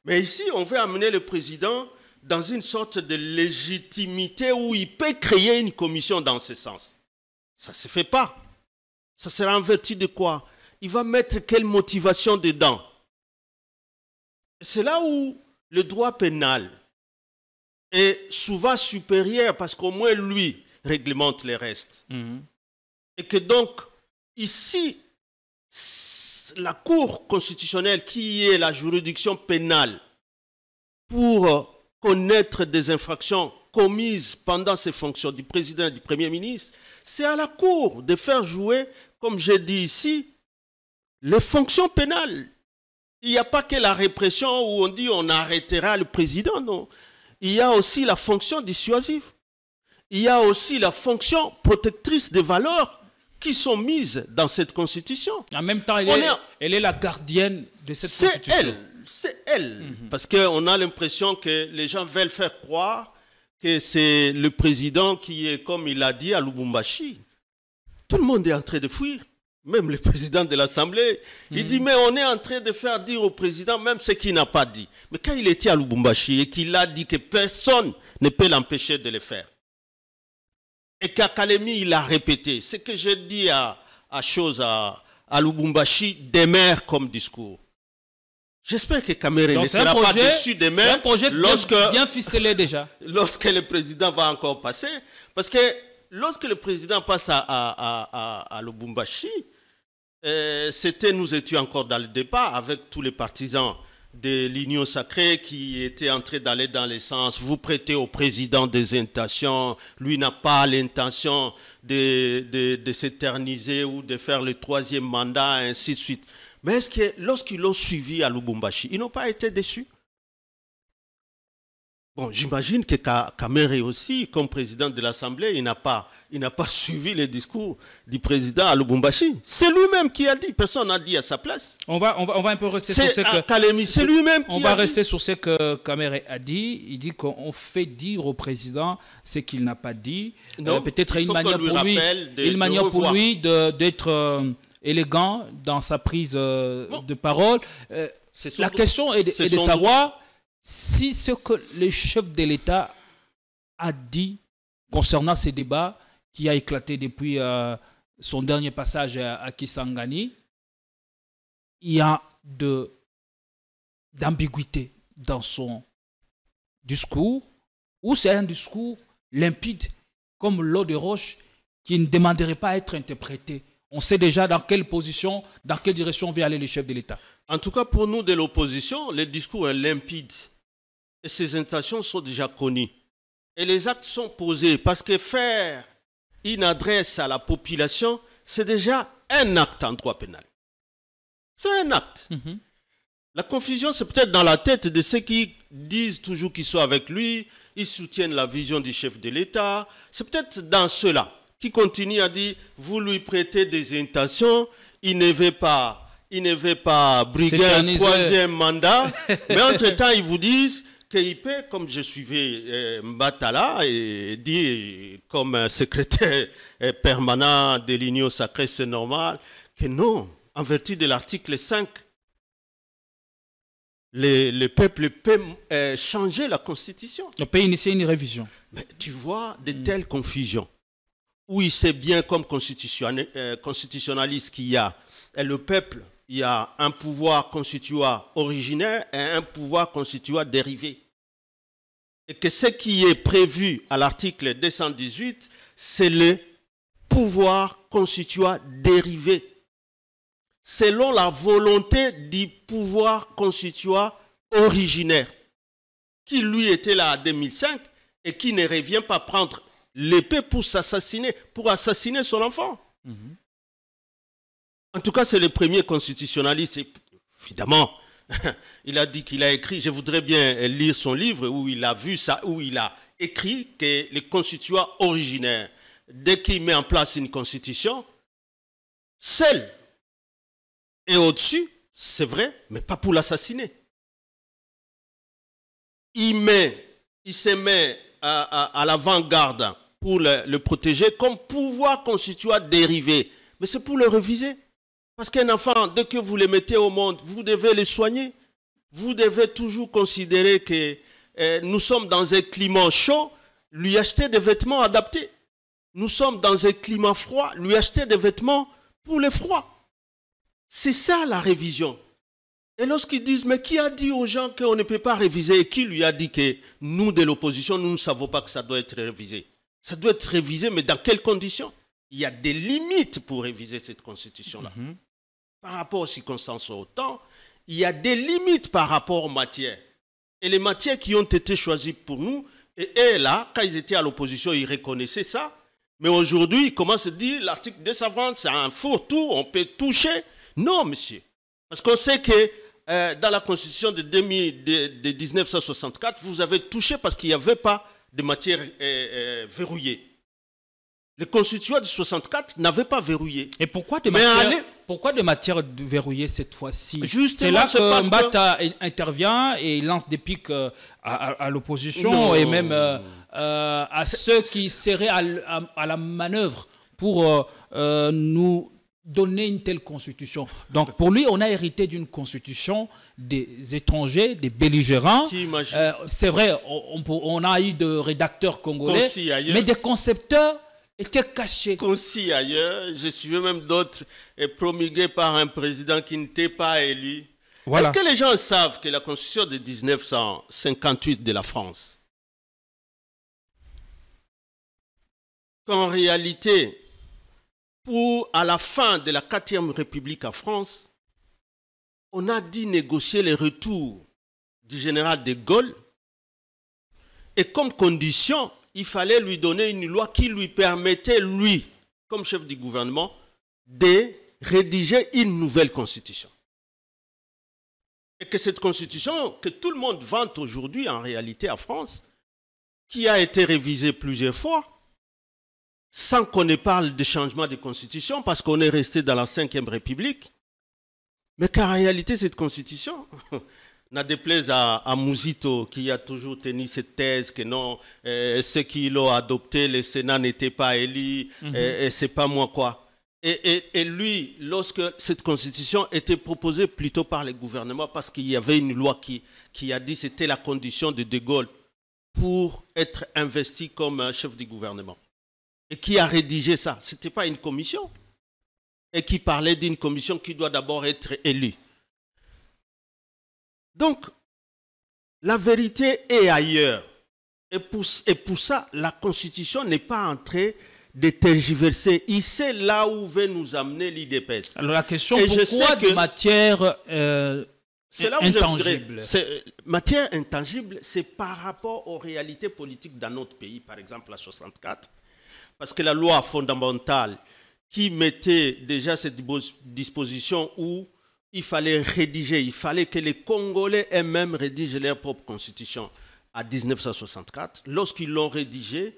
mais ici on veut amener le président dans une sorte de légitimité où il peut créer une commission dans ce sens. Ça ne se fait pas. Ça sera en vertu de quoi? Il va mettre quelle motivation dedans? C'est là où le droit pénal est souvent supérieur parce qu'au moins lui réglemente les restes. Et que donc, ici, la Cour constitutionnelle qui est la juridiction pénale pour connaître des infractions commises pendant ces fonctions du président et du Premier ministre, c'est à la Cour de faire jouer, comme j'ai dit ici, les fonctions pénales. Il n'y a pas que la répression où on dit on arrêtera le président, non. Il y a aussi la fonction dissuasive. Il y a aussi la fonction protectrice des valeurs qui sont mises dans cette Constitution. En même temps, elle est la gardienne de cette Constitution. C'est elle. Parce qu'on a l'impression que les gens veulent faire croire que c'est le président qui est, comme il a dit, à Lubumbashi. Tout le monde est en train de fuir. Même le président de l'Assemblée, il dit, mais on est en train de faire dire au président même ce qu'il n'a pas dit. Mais quand il était à Lubumbashi et qu'il a dit que personne ne peut l'empêcher de le faire, et qu'à Kalemi, il a répété, ce que j'ai dit à Lubumbashi demeure comme discours. J'espère que Kamere ne sera pas déçu demain. C'est un projet bien ficelé déjà. Lorsque le président va encore passer. Parce que lorsque le président passe à Lubumbashi, nous étions encore dans le débat avec tous les partisans de l'Union sacrée qui était en train d'aller dans le sens, vous prêtez au président des intentions, lui n'a pas l'intention de s'éterniser ou de faire le 3e mandat, ainsi de suite. Mais est-ce que lorsqu'ils l'ont suivi à Lubumbashi, ils n'ont pas été déçus? Bon, j'imagine que Kamere aussi, comme président de l'Assemblée, il n'a pas suivi les discours du président à Lubumbashi. C'est lui-même qui a dit, personne n'a dit à sa place. On va un peu rester sur ce que... Kalemi, c'est lui-même qui a dit. On va rester sur ce que Kamere a dit. Il dit qu'on fait dire au président ce qu'il n'a pas dit. Peut-être une manière pour lui d'être élégant dans sa prise de parole. La question est de savoir... Si ce que le chef de l'État a dit concernant ces débats qui a éclaté depuis son dernier passage à Kisangani, il y a d'ambiguïté dans son discours, ou c'est un discours limpide, comme l'eau de roche, qui ne demanderait pas à être interprété. On sait déjà dans quelle position, dans quelle direction va aller le chef de l'État. En tout cas, pour nous de l'opposition, le discours est limpide. Et ses intentions sont déjà connues. Et les actes sont posés parce que faire une adresse à la population, c'est déjà un acte en droit pénal. C'est un acte. La confusion, c'est peut-être dans la tête de ceux qui disent toujours qu'ils sont avec lui, ils soutiennent la vision du chef de l'État. C'est peut-être dans ceux-là qui continuent à dire, vous lui prêtez des intentions, il ne veut pas briguer un 3e mandat. Mais entre-temps, ils vous disent qu'il peut, comme je suivais Mbatala, et dit comme secrétaire permanent de l'Union sacrée, c'est normal, que non, en vertu de l'article 5, le peuple peut changer la Constitution. On peut initier une révision. Mais tu vois de telles confusions, où il sait bien comme constitutionnaliste qu'il y a, et le peuple, il y a un pouvoir constituant originaire et un pouvoir constituant dérivé. Et que ce qui est prévu à l'article 218, c'est le pouvoir constituant dérivé. Selon la volonté du pouvoir constituant originaire, qui lui était là en 2005 et qui ne revient pas prendre l'épée pour assassiner son enfant. En tout cas, c'est le premier constitutionnaliste. Évidemment, il a dit qu'il a écrit, je voudrais bien lire son livre où il a vu ça, où il a écrit que les constituants originaires, dès qu'il met en place une constitution, celle est au-dessus, c'est vrai, mais pas pour l'assassiner. Il se met à l'avant-garde pour le protéger comme pouvoir constituant dérivé. Mais c'est pour le réviser. Parce qu'un enfant, dès que vous le mettez au monde, vous devez le soigner. Vous devez toujours considérer que nous sommes dans un climat chaud, lui acheter des vêtements adaptés. Nous sommes dans un climat froid, lui acheter des vêtements pour le froid. C'est ça la révision. Et lorsqu'ils disent, mais qui a dit aux gens qu'on ne peut pas réviser et qui lui a dit que nous, de l'opposition, nous ne savons pas que ça doit être révisé? Ça doit être révisé, mais dans quelles conditions? Il y a des limites pour réviser cette constitution-là. Par rapport aux circonstances au temps, il y a des limites par rapport aux matières. Et les matières qui ont été choisies pour nous, et là, quand ils étaient à l'opposition, ils reconnaissaient ça. Mais aujourd'hui, ils commencent à dire l'article 220, c'est un fourre-tout, on peut toucher. Non, monsieur. Parce qu'on sait que dans la constitution de 1964, vous avez touché parce qu'il n'y avait pas de matière verrouillée. Le constituant de 64 n'avait pas verrouillé. Et pourquoi des matières verrouillées cette fois-ci? C'est là que Mbata intervient et il lance des pics à l'opposition et même à ceux qui seraient à la manœuvre pour nous donner une telle constitution. Donc pour lui, on a hérité d'une constitution des étrangers, des belligérants. C'est vrai, on a eu de rédacteurs congolais, mais des concepteurs étaient cachés. Concis ailleurs, je suivais même d'autres promulgués par un président qui n'était pas élu. Voilà. Est-ce que les gens savent que la constitution de 1958 de la France, qu'en réalité, à la fin de la 4e République en France, on a dit négocier le retour du général de Gaulle. Et comme condition, il fallait lui donner une loi qui lui permettait, lui, comme chef du gouvernement, de rédiger une nouvelle constitution. Et que cette constitution, que tout le monde vante aujourd'hui en réalité en France, qui a été révisée plusieurs fois, sans qu'on ne parle de changement de constitution, parce qu'on est resté dans la Ve République, mais qu'en réalité, cette constitution, n'a déplaise à Mouzito, qui a toujours tenu cette thèse que non, ceux qui l'ont adopté, le Sénat n'était pas élu, et c'est pas moi quoi. Et lui, lorsque cette constitution était proposée plutôt par le gouvernement, parce qu'il y avait une loi qui a dit que c'était la condition de De Gaulle pour être investi comme chef du gouvernement. Et qui a rédigé ça? Ce n'était pas une commission. Et qui parlait d'une commission qui doit d'abord être élue. Donc, la vérité est ailleurs. Et pour ça, la Constitution n'est pas en train de tergiverser. Il sait là où veut nous amener l'IDPS. Alors la question, pourquoi de matière intangible? Matière intangible, c'est par rapport aux réalités politiques dans notre pays, par exemple la 64. Parce que la loi fondamentale qui mettait déjà cette disposition où il fallait rédiger, il fallait que les Congolais eux-mêmes rédigent leur propre constitution à 1964. Lorsqu'ils l'ont rédigée,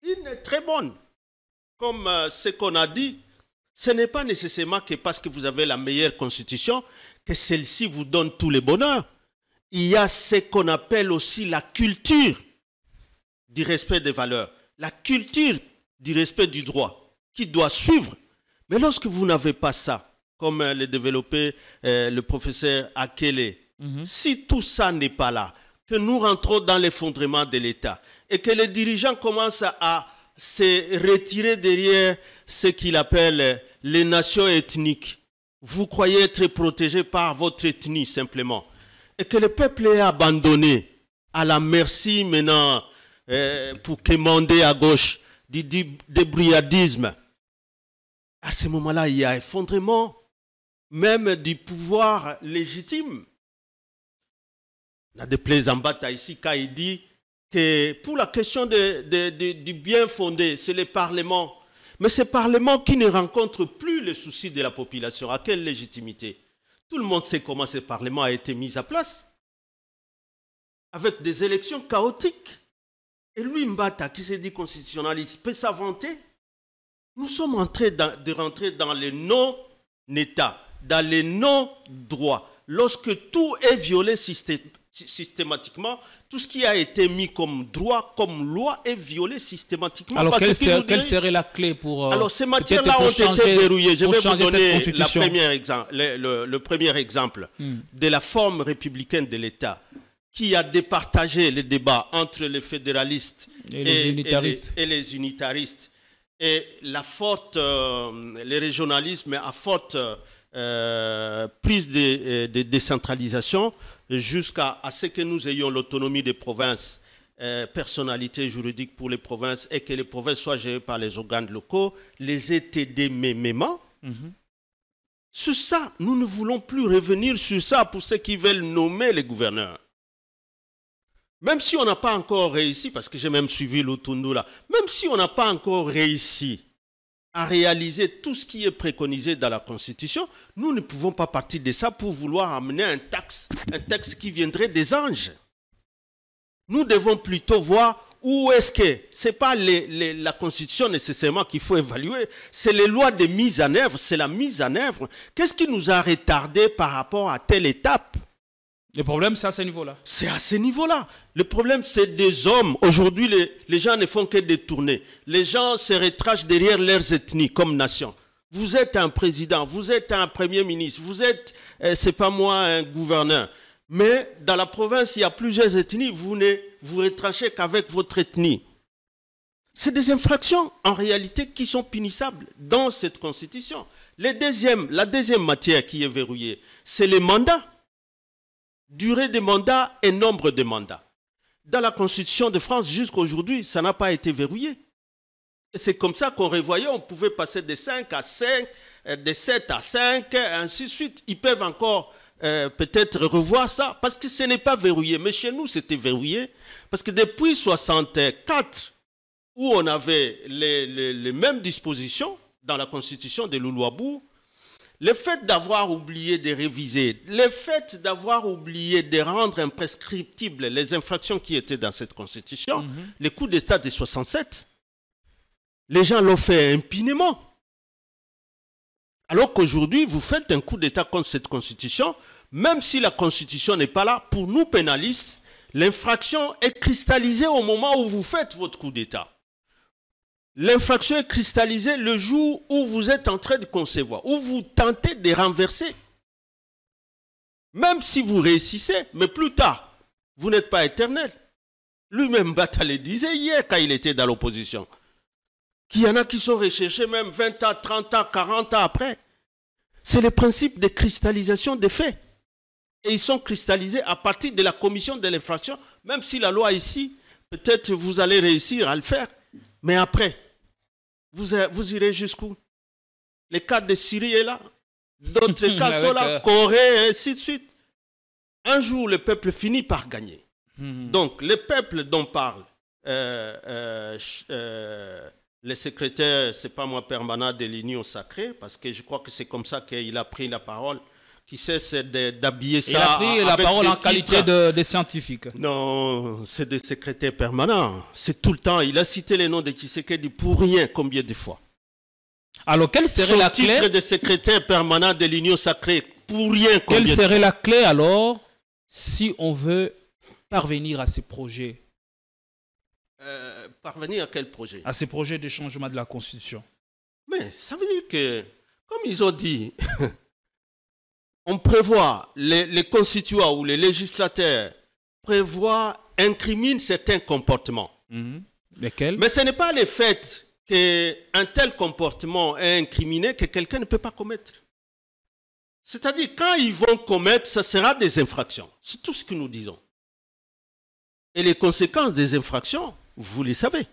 elle est très bonne. Comme ce qu'on a dit, ce n'est pas nécessairement que parce que vous avez la meilleure constitution, que celle-ci vous donne tous les bonheurs. Il y a ce qu'on appelle aussi la culture du respect des valeurs, la culture du respect du droit, qui doit suivre. Mais lorsque vous n'avez pas ça, comme le développait le professeur Akele, si tout ça n'est pas là, que nous rentrons dans l'effondrement de l'État et que les dirigeants commencent à se retirer derrière ce qu'il appelle les nations ethniques, vous croyez être protégé par votre ethnie simplement, et que le peuple est abandonné à la merci maintenant pour quémander à gauche du débrouillardisme, à ce moment-là, il y a effondrement même du pouvoir légitime. La déplaise en bataille ici, quand il dit que pour la question du bien fondé, c'est le Parlement. Mais ce Parlement qui ne rencontre plus le souci de la population, à quelle légitimité? Tout le monde sait comment ce Parlement a été mis à place. Avec des élections chaotiques. Et lui, Mbata, qui s'est dit constitutionnaliste, peut s'inventer. Nous sommes en train de rentrer dans le non-État, dans le non-droit. Lorsque tout est violé systématiquement, tout ce qui a été mis comme droit, comme loi, est violé systématiquement. Alors, quelle serait la clé pour... Alors, ces matières-là ont été verrouillées. Je vais vous donner le premier exemple de la forme républicaine de l'État qui a départagé le débat entre les fédéralistes et les unitaristes. Et le régionalisme à forte prise de décentralisation jusqu'à ce que nous ayons l'autonomie des provinces, personnalité juridique pour les provinces et que les provinces soient gérées par les organes locaux, les ETD mémément. Sur ça, nous ne voulons plus revenir sur ça pour ceux qui veulent nommer les gouverneurs. Même si on n'a pas encore réussi, parce que j'ai même suivi l'Utundu là, même si on n'a pas encore réussi à réaliser tout ce qui est préconisé dans la Constitution, nous ne pouvons pas partir de ça pour vouloir amener un texte qui viendrait des anges. Nous devons plutôt voir où est-ce que ce n'est pas la Constitution nécessairement qu'il faut évaluer, c'est les lois de mise en œuvre, c'est la mise en œuvre. Qu'est-ce qui nous a retardé par rapport à telle étape? Le problème, c'est à ce niveau-là. C'est à ce niveau-là. Le problème, c'est des hommes. Aujourd'hui, les gens ne font que détourner. Les gens se retrachent derrière leurs ethnies comme nation. Vous êtes un président, vous êtes un premier ministre, vous êtes, c'est pas moi, un gouverneur. Mais dans la province, il y a plusieurs ethnies, vous ne vous retrachez qu'avec votre ethnie. C'est des infractions, en réalité, qui sont punissables dans cette constitution. La deuxième matière qui est verrouillée, c'est les mandats. Durée des mandats et nombre de mandats. Dans la Constitution de France, jusqu'à aujourd'hui, ça n'a pas été verrouillé. Et c'est comme ça qu'on revoyait, on pouvait passer de 5 à 5, de 7 à 5, ainsi de suite. Ils peuvent encore peut-être revoir ça, parce que ce n'est pas verrouillé. Mais chez nous, c'était verrouillé, parce que depuis 1964, où on avait les mêmes dispositions dans la constitution de Loulouabou, le fait d'avoir oublié de réviser, le fait d'avoir oublié de rendre imprescriptibles les infractions qui étaient dans cette constitution, les coups d'État de 67, les gens l'ont fait impunément. Alors qu'aujourd'hui, vous faites un coup d'État contre cette constitution, même si la constitution n'est pas là, pour nous pénalistes, l'infraction est cristallisée au moment où vous faites votre coup d'État. L'infraction est cristallisée le jour où vous êtes en train de concevoir, où vous tentez de renverser. Même si vous réussissez, mais plus tard, vous n'êtes pas éternel. Lui-même, Bata le disait hier quand il était dans l'opposition, qu'il y en a qui sont recherchés même 20 ans, 30 ans, 40 ans après. C'est le principe de cristallisation des faits. Et ils sont cristallisés à partir de la commission de l'infraction, même si la loi ici, peut-être vous allez réussir à le faire, mais après, vous irez jusqu'où? Les cas de Syrie est là, d'autres cas sont là, Corée, et ainsi de suite. Un jour, le peuple finit par gagner. Donc, le peuple dont parle le secrétaire, c'est pas moi, permanent de l'Union sacrée, parce que je crois que c'est comme ça qu'il a pris la parole, qui cesse d'habiller ça. Il a pris la parole en qualité de scientifique. Non, c'est des secrétaires permanents. C'est tout le temps. Il a cité les noms de Tshisekedi pour rien, combien de fois. Alors, quelle serait la clé? Son titre de secrétaire permanent de l'Union sacrée, pour rien, combien de fois. Quelle serait la clé alors, si on veut parvenir à ces projets? Parvenir à quel projet? À ces projets de changement de la Constitution. Mais ça veut dire que, comme ils ont dit, on prévoit, les constituants ou les législateurs prévoient, incriminent certains comportements. Lesquels? Mais ce n'est pas le fait qu'un tel comportement est incriminé que quelqu'un ne peut pas commettre. C'est-à-dire, quand ils vont commettre, ce sera des infractions. C'est tout ce que nous disons. Et les conséquences des infractions, vous les savez.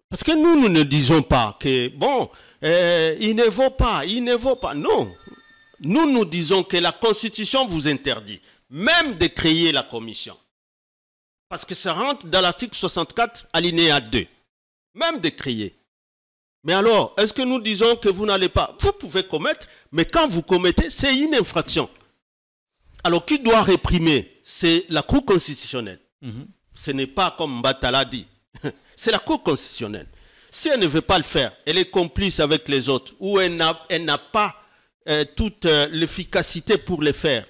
Parce que nous ne disons pas que, bon, il ne vaut pas, il ne vaut pas. Non. Nous disons que la Constitution vous interdit même de créer la commission. Parce que ça rentre dans l'article 64, alinéa 2. Même de créer. Mais alors, est-ce que nous disons que vous n'allez pas? Vous pouvez commettre, mais quand vous commettez, c'est une infraction. Alors, qui doit réprimer? C'est la Cour constitutionnelle. Ce n'est pas comme Mbata l'a dit. C'est la Cour constitutionnelle. Si elle ne veut pas le faire, elle est complice avec les autres, ou elle n'a pas toute l'efficacité pour le faire.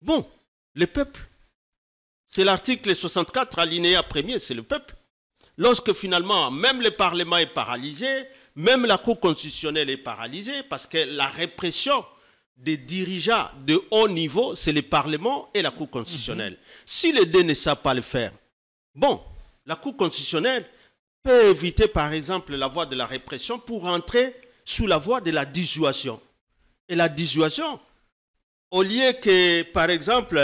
Bon, le peuple, c'est l'article 64, alinéa 1er, c'est le peuple. Lorsque finalement, même le Parlement est paralysé, même la Cour constitutionnelle est paralysée, parce que la répression des dirigeants de haut niveau, c'est le Parlement et la Cour constitutionnelle. Si les deux ne savent pas le faire, bon, la Cour constitutionnelle peut éviter, par exemple, la voie de la répression pour entrer sous la voie de la dissuasion. Et la dissuasion, au lieu que, par exemple,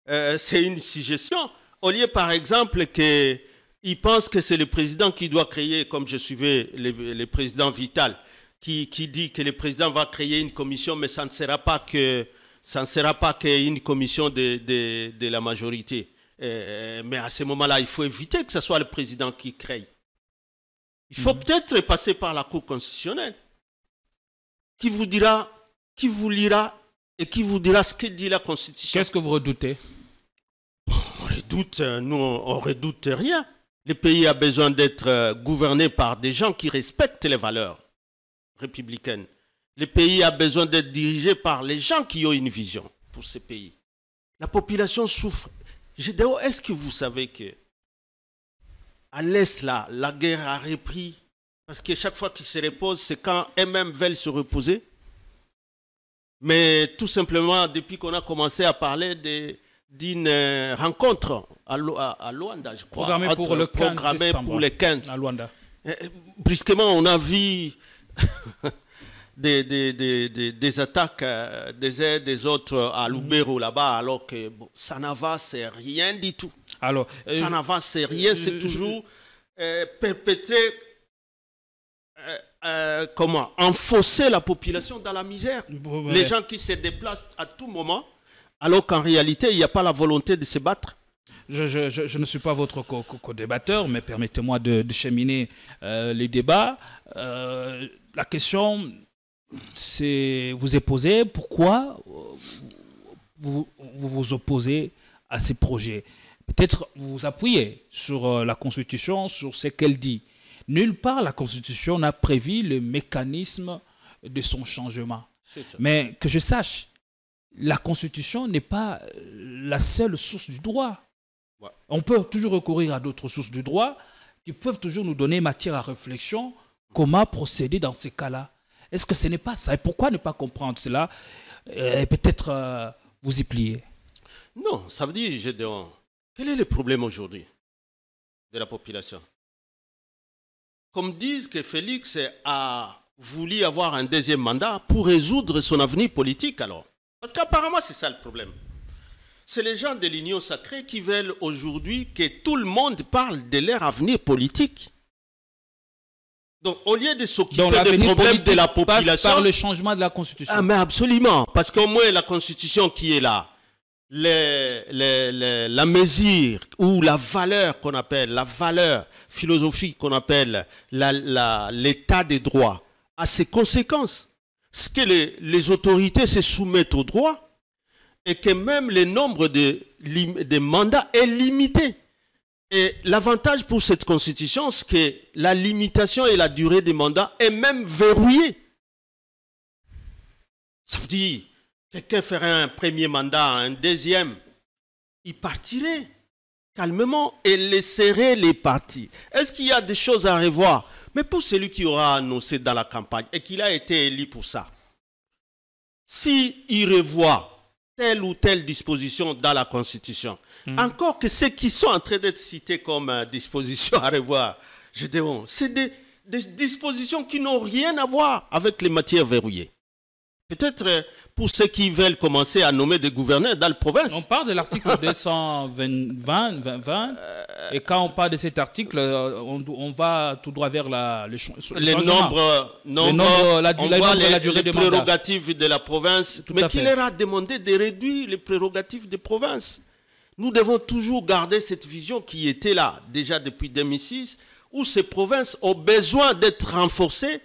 c'est une suggestion, au lieu, par exemple, qu'ils pensent que c'est le président qui doit créer, comme je suivais le président Vital, qui dit que le président va créer une commission, mais ça ne sera pas qu'une commission de la majorité. Mais à ce moment-là, il faut éviter que ce soit le président qui crée. Il faut peut-être passer par la Cour constitutionnelle, qui vous dira, qui vous lira et qui vous dira ce que dit la Constitution. Qu'est-ce que vous redoutez? Nous, on redoute rien. Le pays a besoin d'être gouverné par des gens qui respectent les valeurs républicaines. Le pays a besoin d'être dirigé par les gens qui ont une vision pour ce pays. La population souffre. Est-ce que vous savez que à l'Est, là, la guerre a repris? Parce que chaque fois qu'ils se reposent, c'est quand eux-mêmes veulent se reposer. Mais tout simplement, depuis qu'on a commencé à parler d'une rencontre à Luanda, je crois. Programmée pour le 15 décembre, pour le 15. à Luanda. Brusquement, on a vu des attaques des uns des autres à Lubero là-bas, alors que bon, ça n'avance rien du tout. Alors, ça n'avance rien, c'est toujours perpétré enfoncer la population dans la misère. Les gens qui se déplacent à tout moment, alors qu'en réalité, il n'y a pas la volonté de se battre. Je ne suis pas votre co-débatteur, mais permettez-moi de cheminer les débats. La question vous est posée, pourquoi vous vous opposez à ces projets? Peut-être vous vous appuyez sur la Constitution, sur ce qu'elle dit. Nulle part, la Constitution n'a prévu le mécanisme de son changement. Mais que je sache, la Constitution n'est pas la seule source du droit. Ouais. On peut toujours recourir à d'autres sources du droit qui peuvent toujours nous donner matière à réflexion. Comment procéder dans ces cas-là? Est-ce que ce n'est pas ça? Et pourquoi ne pas comprendre cela? Et peut-être vous y plier. Non, ça veut dire, Gédéon, quel est le problème aujourd'hui de la population? Comme disent que Félix a voulu avoir un deuxième mandat pour résoudre son avenir politique alors. Parce qu'apparemment c'est ça le problème. C'est les gens de l'Union sacrée qui veulent aujourd'hui que tout le monde parle de leur avenir politique. Donc au lieu de s'occuper des problèmes de la population... passe par le changement de la Constitution. Ah mais absolument, parce qu'au moins la Constitution qui est là, la mesure ou la valeur qu'on appelle, la valeur philosophique qu'on appelle l'état des droits a ses conséquences. Ce que les autorités se soumettent au droit et que même le nombre de mandats est limité. Et l'avantage pour cette constitution, c'est que la limitation et la durée des mandats est même verrouillée. Ça veut dire... Quelqu'un ferait un premier mandat, un deuxième, il partirait calmement et laisserait les partis. Est-ce qu'il y a des choses à revoir? Mais pour celui qui aura annoncé dans la campagne et qu'il a été élu pour ça, s'il revoit telle ou telle disposition dans la Constitution, encore que ceux qui sont en train d'être cités comme dispositions à revoir, je dis bon, c'est des dispositions qui n'ont rien à voir avec les matières verrouillées. Peut-être pour ceux qui veulent commencer à nommer des gouverneurs dans la province. On parle de l'article 220 et quand on parle de cet article, on va tout droit vers le changement. Les nombres, la durée des prérogatives de la province, mais qui leur a demandé de réduire les prérogatives des provinces. Nous devons toujours garder cette vision qui était là déjà depuis 2006, où ces provinces ont besoin d'être renforcées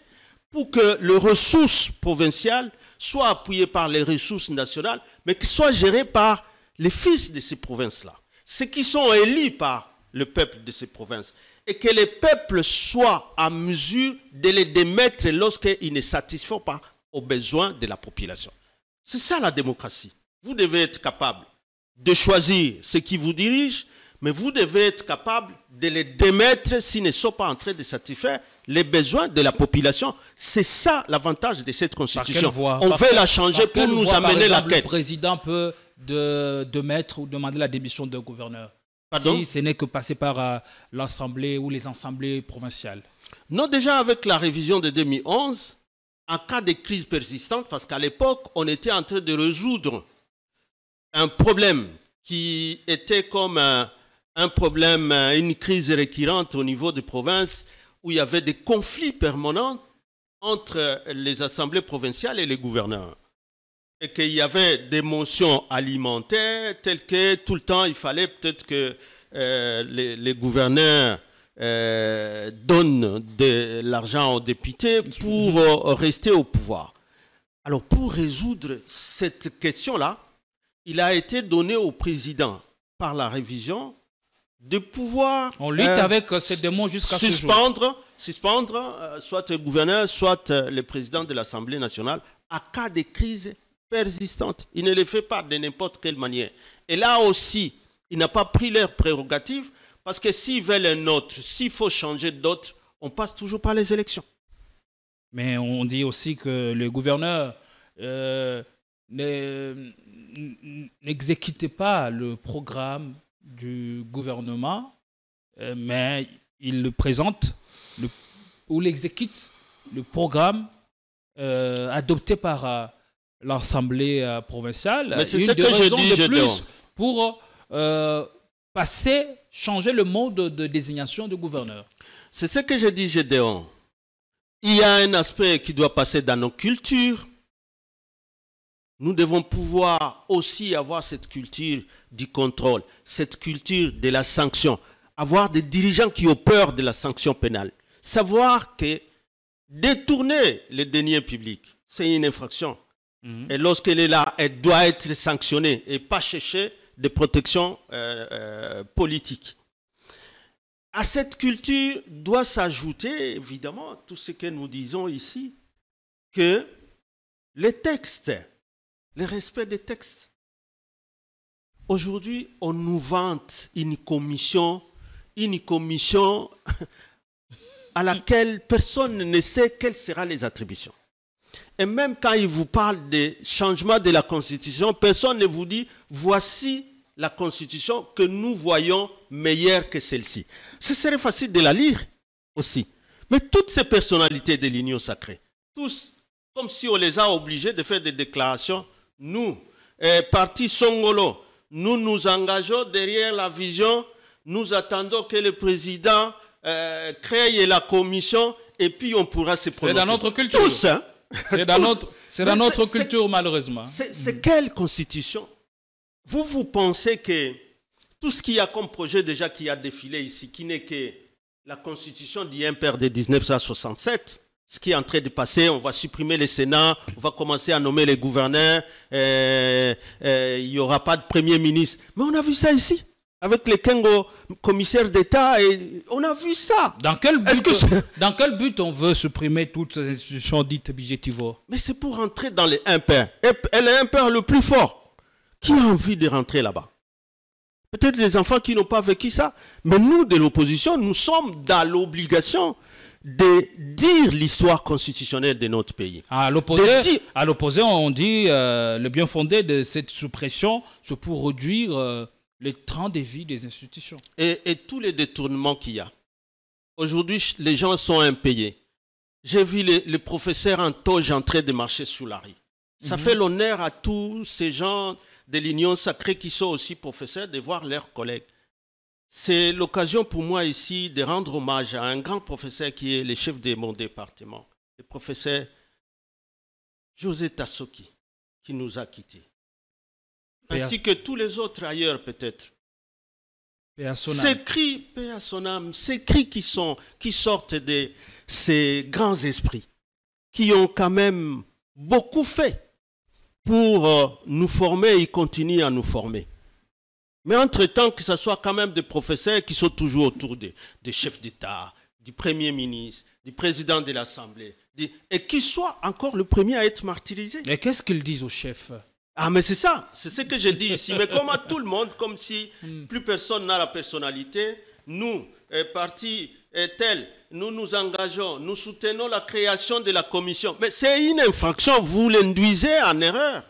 pour que les ressources provinciales soient appuyées par les ressources nationales, mais qui soient gérées par les fils de ces provinces-là, ceux qui sont élus par le peuple de ces provinces, et que les peuples soient à mesure de les démettre lorsqu'ils ne satisfont pas aux besoins de la population. C'est ça la démocratie. Vous devez être capable de choisir ceux qui vous dirigent, mais vous devez être capable de les démettre s'ils ne sont pas en train de satisfaire les besoins de la population. C'est ça l'avantage de cette constitution. On veut la changer pour nous amener la quête. Le président peut démettre ou demander la démission d'un gouverneur. Pardon? Si ce n'est que passer par l'Assemblée ou les assemblées provinciales. Non, déjà avec la révision de 2011, en cas de crise persistante, parce qu'à l'époque, on était en train de résoudre un problème qui était comme un problème, une crise récurrente au niveau des provinces où il y avait des conflits permanents entre les assemblées provinciales et les gouverneurs. Et qu'il y avait des motions alimentaires telles que tout le temps il fallait peut-être que les gouverneurs donnent de l'argent aux députés pour rester au pouvoir. Alors pour résoudre cette question-là, il a été donné au président par la révision de pouvoir on lutte avec ces démons jusqu'à ce jour. Suspendre soit le gouverneur, soit le président de l'Assemblée nationale à cas de crise persistante. Il ne le fait pas de n'importe quelle manière. Et là aussi, il n'a pas pris leurs prérogatives parce que s'ils veulent un autre, s'il faut changer d'autres, on passe toujours par les élections. Mais on dit aussi que le gouverneur n'exécute pas le programme du gouvernement, mais il le présente ou l'exécute le programme adopté par l'Assemblée provinciale. Mais c'est ce que je dis, de plus pour changer le mode de désignation de gouverneur. C'est ce que je dis, Gédéon. Il y a un aspect qui doit passer dans nos cultures. Nous devons pouvoir aussi avoir cette culture du contrôle, cette culture de la sanction, avoir des dirigeants qui ont peur de la sanction pénale. Savoir que détourner les deniers publics, c'est une infraction. Et lorsqu'elle est là, elle doit être sanctionnée et pas chercher des protections politiques. À cette culture doit s'ajouter, évidemment, tout ce que nous disons ici, que les textes, le respect des textes. Aujourd'hui, on nous vante une commission à laquelle personne ne sait quelles seront les attributions. Et même quand il vous parle des changements de la Constitution, personne ne vous dit « voici la Constitution que nous voyons meilleure que celle-ci ». Ce serait facile de la lire aussi. Mais toutes ces personnalités de l'Union sacrée, tous, comme si on les a obligés de faire des déclarations, nous, parti Songolo, nous nous engageons derrière la vision, nous attendons que le président crée la commission et puis on pourra se prononcer. C'est dans notre culture. Tous, hein? C'est dans notre culture, malheureusement. C'est quelle constitution? Vous pensez que tout ce qu'il y a comme projet déjà qui a défilé ici, qui n'est que la constitution du impère de 1967, ce qui est en train de passer, on va supprimer le Sénat, on va commencer à nommer les gouverneurs, il n'y aura pas de premier ministre. Mais on a vu ça ici, avec les Kengo commissaires d'État, et on a vu ça. Dans quel but on veut supprimer toutes ces institutions dites budgétivores? Mais c'est pour rentrer dans les impairs. Et les impairs le plus fort. Qui a envie de rentrer là-bas? Peut-être les enfants qui n'ont pas vécu ça. Mais nous, de l'opposition, nous sommes dans l'obligation de dire l'histoire constitutionnelle de notre pays. À l'opposé, on dit le bien fondé de cette suppression, c'est pour réduire le train de vie des institutions. Et tous les détournements qu'il y a. Aujourd'hui, les gens sont impayés. J'ai vu les professeurs en toge en train de marcher sous la rue. Ça fait l'honneur à tous ces gens de l'Union sacrée qui sont aussi professeurs de voir leurs collègues. C'est l'occasion pour moi ici de rendre hommage à un grand professeur qui est le chef de mon département, le professeur José Tassoki, qui nous a quittés. Ainsi que tous les autres ailleurs peut-être. Ces cris, paix à son âme, ces cris qui sortent de ces grands esprits, qui ont quand même beaucoup fait pour nous former et continuer à nous former. Mais entre-temps, que ce soit quand même des professeurs qui sont toujours autour des chefs d'État, du Premier ministre, du président de l'Assemblée, et qui soient encore le premier à être martyrisé. Et qu'est-ce qu'ils disent aux chefs? Ah, mais c'est ça, c'est ce que je dis ici. Mais comme à tout le monde, comme si plus personne n'a la personnalité, nous, parti tel, nous nous engageons, nous soutenons la création de la commission. Mais c'est une infraction, vous l'induisez en erreur.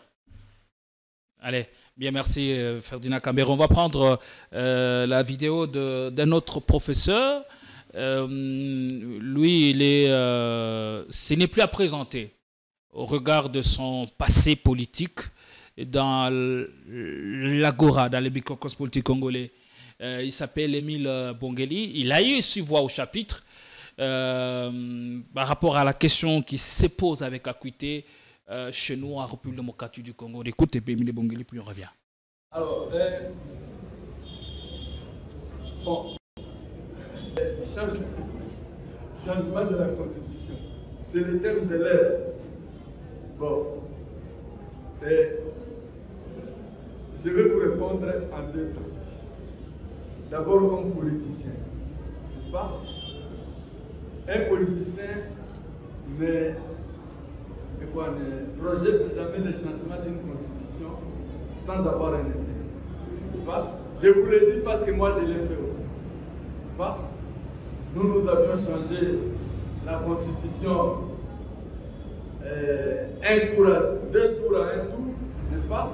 Allez, bien merci Ferdinand Cambéré. On va prendre la vidéo d'un autre professeur. Lui, ce n'est plus à présenter au regard de son passé politique dans l'Agora, dans le Bicocos politique congolais. Il s'appelle Émile Bongeli. Il a eu aussi voix au chapitre par rapport à la question qui se pose avec acuité chez nous en République démocratique du Congo. Écoute Émile Bongeli, puis on revient. Alors, bon, changement de la Constitution, c'est le thème de l'ère. Bon, je vais vous répondre en deux temps. D'abord comme politicien, n'est-ce pas? Un politicien ne projette jamais le changement d'une constitution sans avoir un intérêt, n'est-ce pas? Je vous le dis parce que moi je l'ai fait aussi, n'est-ce pas? Nous avions changé la constitution deux tours à un tour, n'est-ce pas?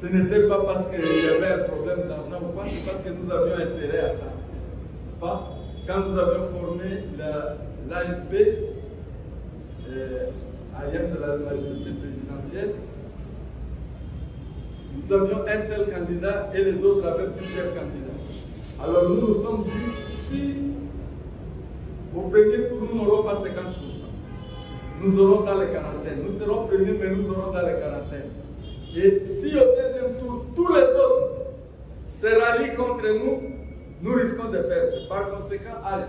Ce n'était pas parce qu'il y avait un problème d'argent ou pas, c'est parce que nous avions intérêt à ça, n'est-ce pas? Quand nous avions formé l'ANP, à l'IM de la majorité présidentielle, nous avions un seul candidat et les autres avaient plusieurs candidats. Alors nous nous sommes dit, si Au premier tour, nous n'aurons pas 50%. Nous aurons dans les quarantaines. Nous serons premiers, mais nous aurons dans les quarantaines. Et si au deuxième tour, tous les autres se rallient contre nous, nous risquons de perdre. Par conséquent, allez,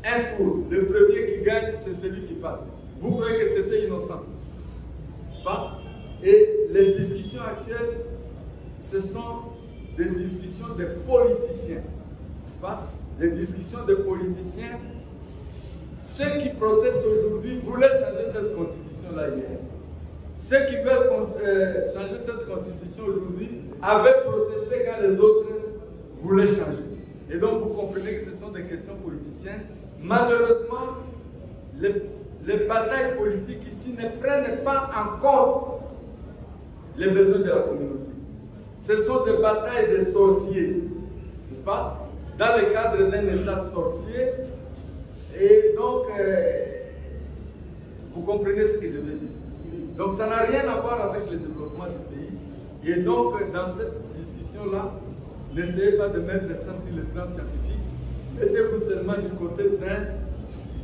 un tour, le premier qui gagne, c'est celui qui passe. Vous croyez que c'était innocent, n'est-ce pas? Et les discussions actuelles, ce sont des discussions de politiciens, n'est-ce pas? Des discussions de politiciens. Ceux qui protestent aujourd'hui voulaient changer cette constitution-là hier. Ceux qui veulent changer cette constitution aujourd'hui avaient protesté quand les autres voulaient changer. Et donc vous comprenez que ce sont des questions politiciennes. Malheureusement, les batailles politiques ici ne prennent pas en compte les besoins de la communauté. Ce sont des batailles de sorciers, n'est-ce pas? Dans le cadre d'un État sorcier. Et donc, vous comprenez ce que je veux dire. Donc ça n'a rien à voir avec le développement du pays. Et donc, dans cette discussion-là, n'essayez pas de mettre ça sur le plan scientifique. Mettez-vous seulement du côté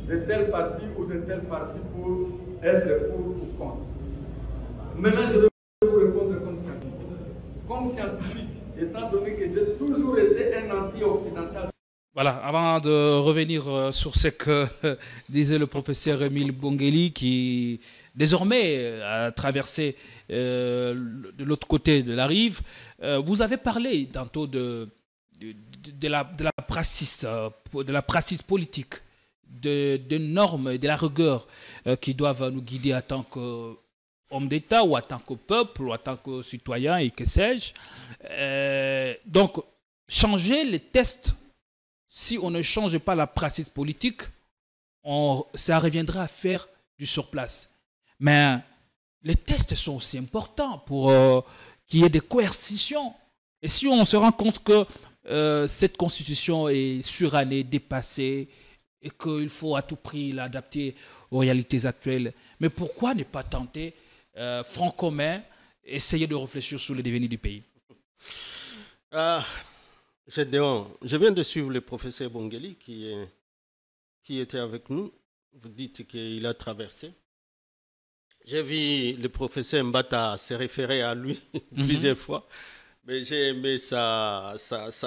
de tel parti ou de tel parti pour être pour ou contre. Maintenant, je vais vous répondre comme scientifique, étant donné que j'ai toujours été un anti-occidental. Voilà, avant de revenir sur ce que disait le professeur Émile Bongeli, qui désormais a traversé de l'autre côté de la rive, vous avez parlé tantôt de la praxis politique, de normes et de la rigueur qui doivent nous guider en tant qu'hommes d'État ou en tant que peuple ou en tant que citoyen et que sais-je. Donc, changer les tests. Si on ne change pas la pratique politique, ça reviendra à faire du surplace. Mais les tests sont aussi importants pour qu'il y ait des coercitions. Et si on se rend compte que cette constitution est surannée, dépassée, et qu'il faut à tout prix l'adapter aux réalités actuelles, mais pourquoi ne pas tenter, front commun, essayer de réfléchir sur le devenir du pays? Je viens de suivre le professeur Bongeli qui était avec nous. Vous dites qu'il a traversé. J'ai vu le professeur Mbata se référer à lui plusieurs fois. Mais j'ai aimé sa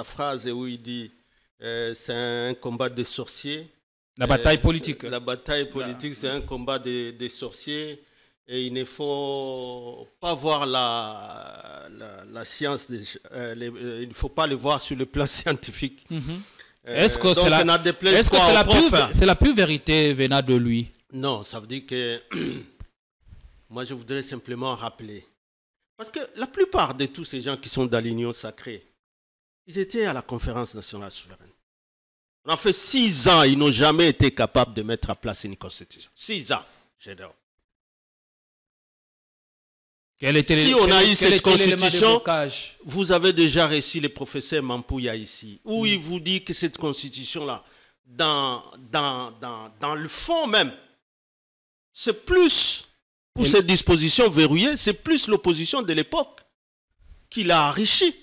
phrase où il dit c'est un combat des sorciers. La bataille politique. La bataille politique, c'est un combat des sorciers. Et il ne faut pas voir la science, il ne faut pas le voir sur le plan scientifique. Est-ce que c'est la pure vérité venant de lui? Non, ça veut dire que moi je voudrais simplement rappeler. Parce que la plupart de tous ces gens qui sont dans l'Union sacrée, ils étaient à la conférence nationale souveraine. On a fait 6 ans, ils n'ont jamais été capables de mettre à place une constitution. 6 ans, j'adore. Si on a eu cette constitution, vous avez déjà reçu le professeur Mampouya ici, où il vous dit que cette constitution-là, dans le fond même, c'est plus, pour ces dispositions verrouillées, c'est plus l'opposition de l'époque qui l'a enrichi.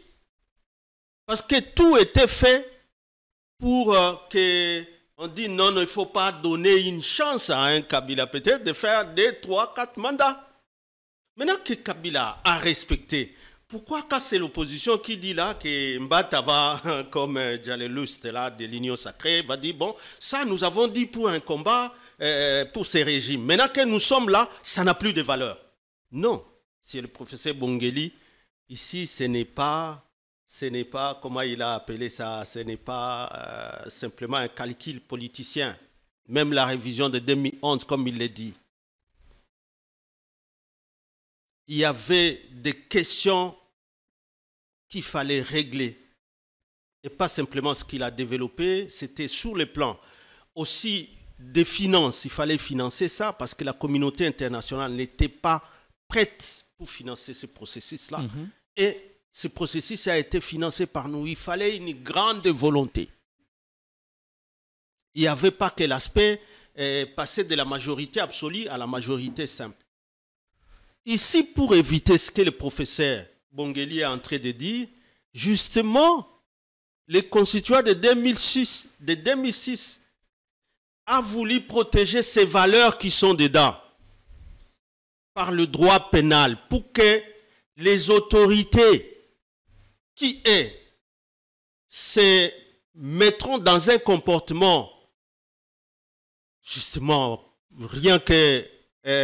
Parce que tout était fait pour que, on dit non, il ne faut pas donner une chance à un Kabila peut-être de faire 2, 3, 4 mandats. Maintenant que Kabila a respecté, pourquoi quand c'est l'opposition qui dit là que Mbata va, comme Djalelust là de l'Union sacrée, va dire bon, ça nous avons dit pour un combat pour ces régimes. Maintenant que nous sommes là, ça n'a plus de valeur. Non, c'est le professeur Bongeli. Ici, ce n'est pas, comment il a appelé ça, ce n'est pas simplement un calcul politicien. Même la révision de 2011, comme il l'a dit. Il y avait des questions qu'il fallait régler. Et pas simplement ce qu'il a développé, c'était sur le plan aussi des finances. Il fallait financer ça parce que la communauté internationale n'était pas prête pour financer ce processus-là. Et ce processus a été financé par nous. Il fallait une grande volonté. Il n'y avait pas que l'aspect passer de la majorité absolue à la majorité simple. Ici, pour éviter ce que le professeur Bongeli est en train de dire, justement, les constituants de 2006 a voulu protéger ces valeurs qui sont dedans par le droit pénal pour que les autorités qui se mettront dans un comportement, justement, rien que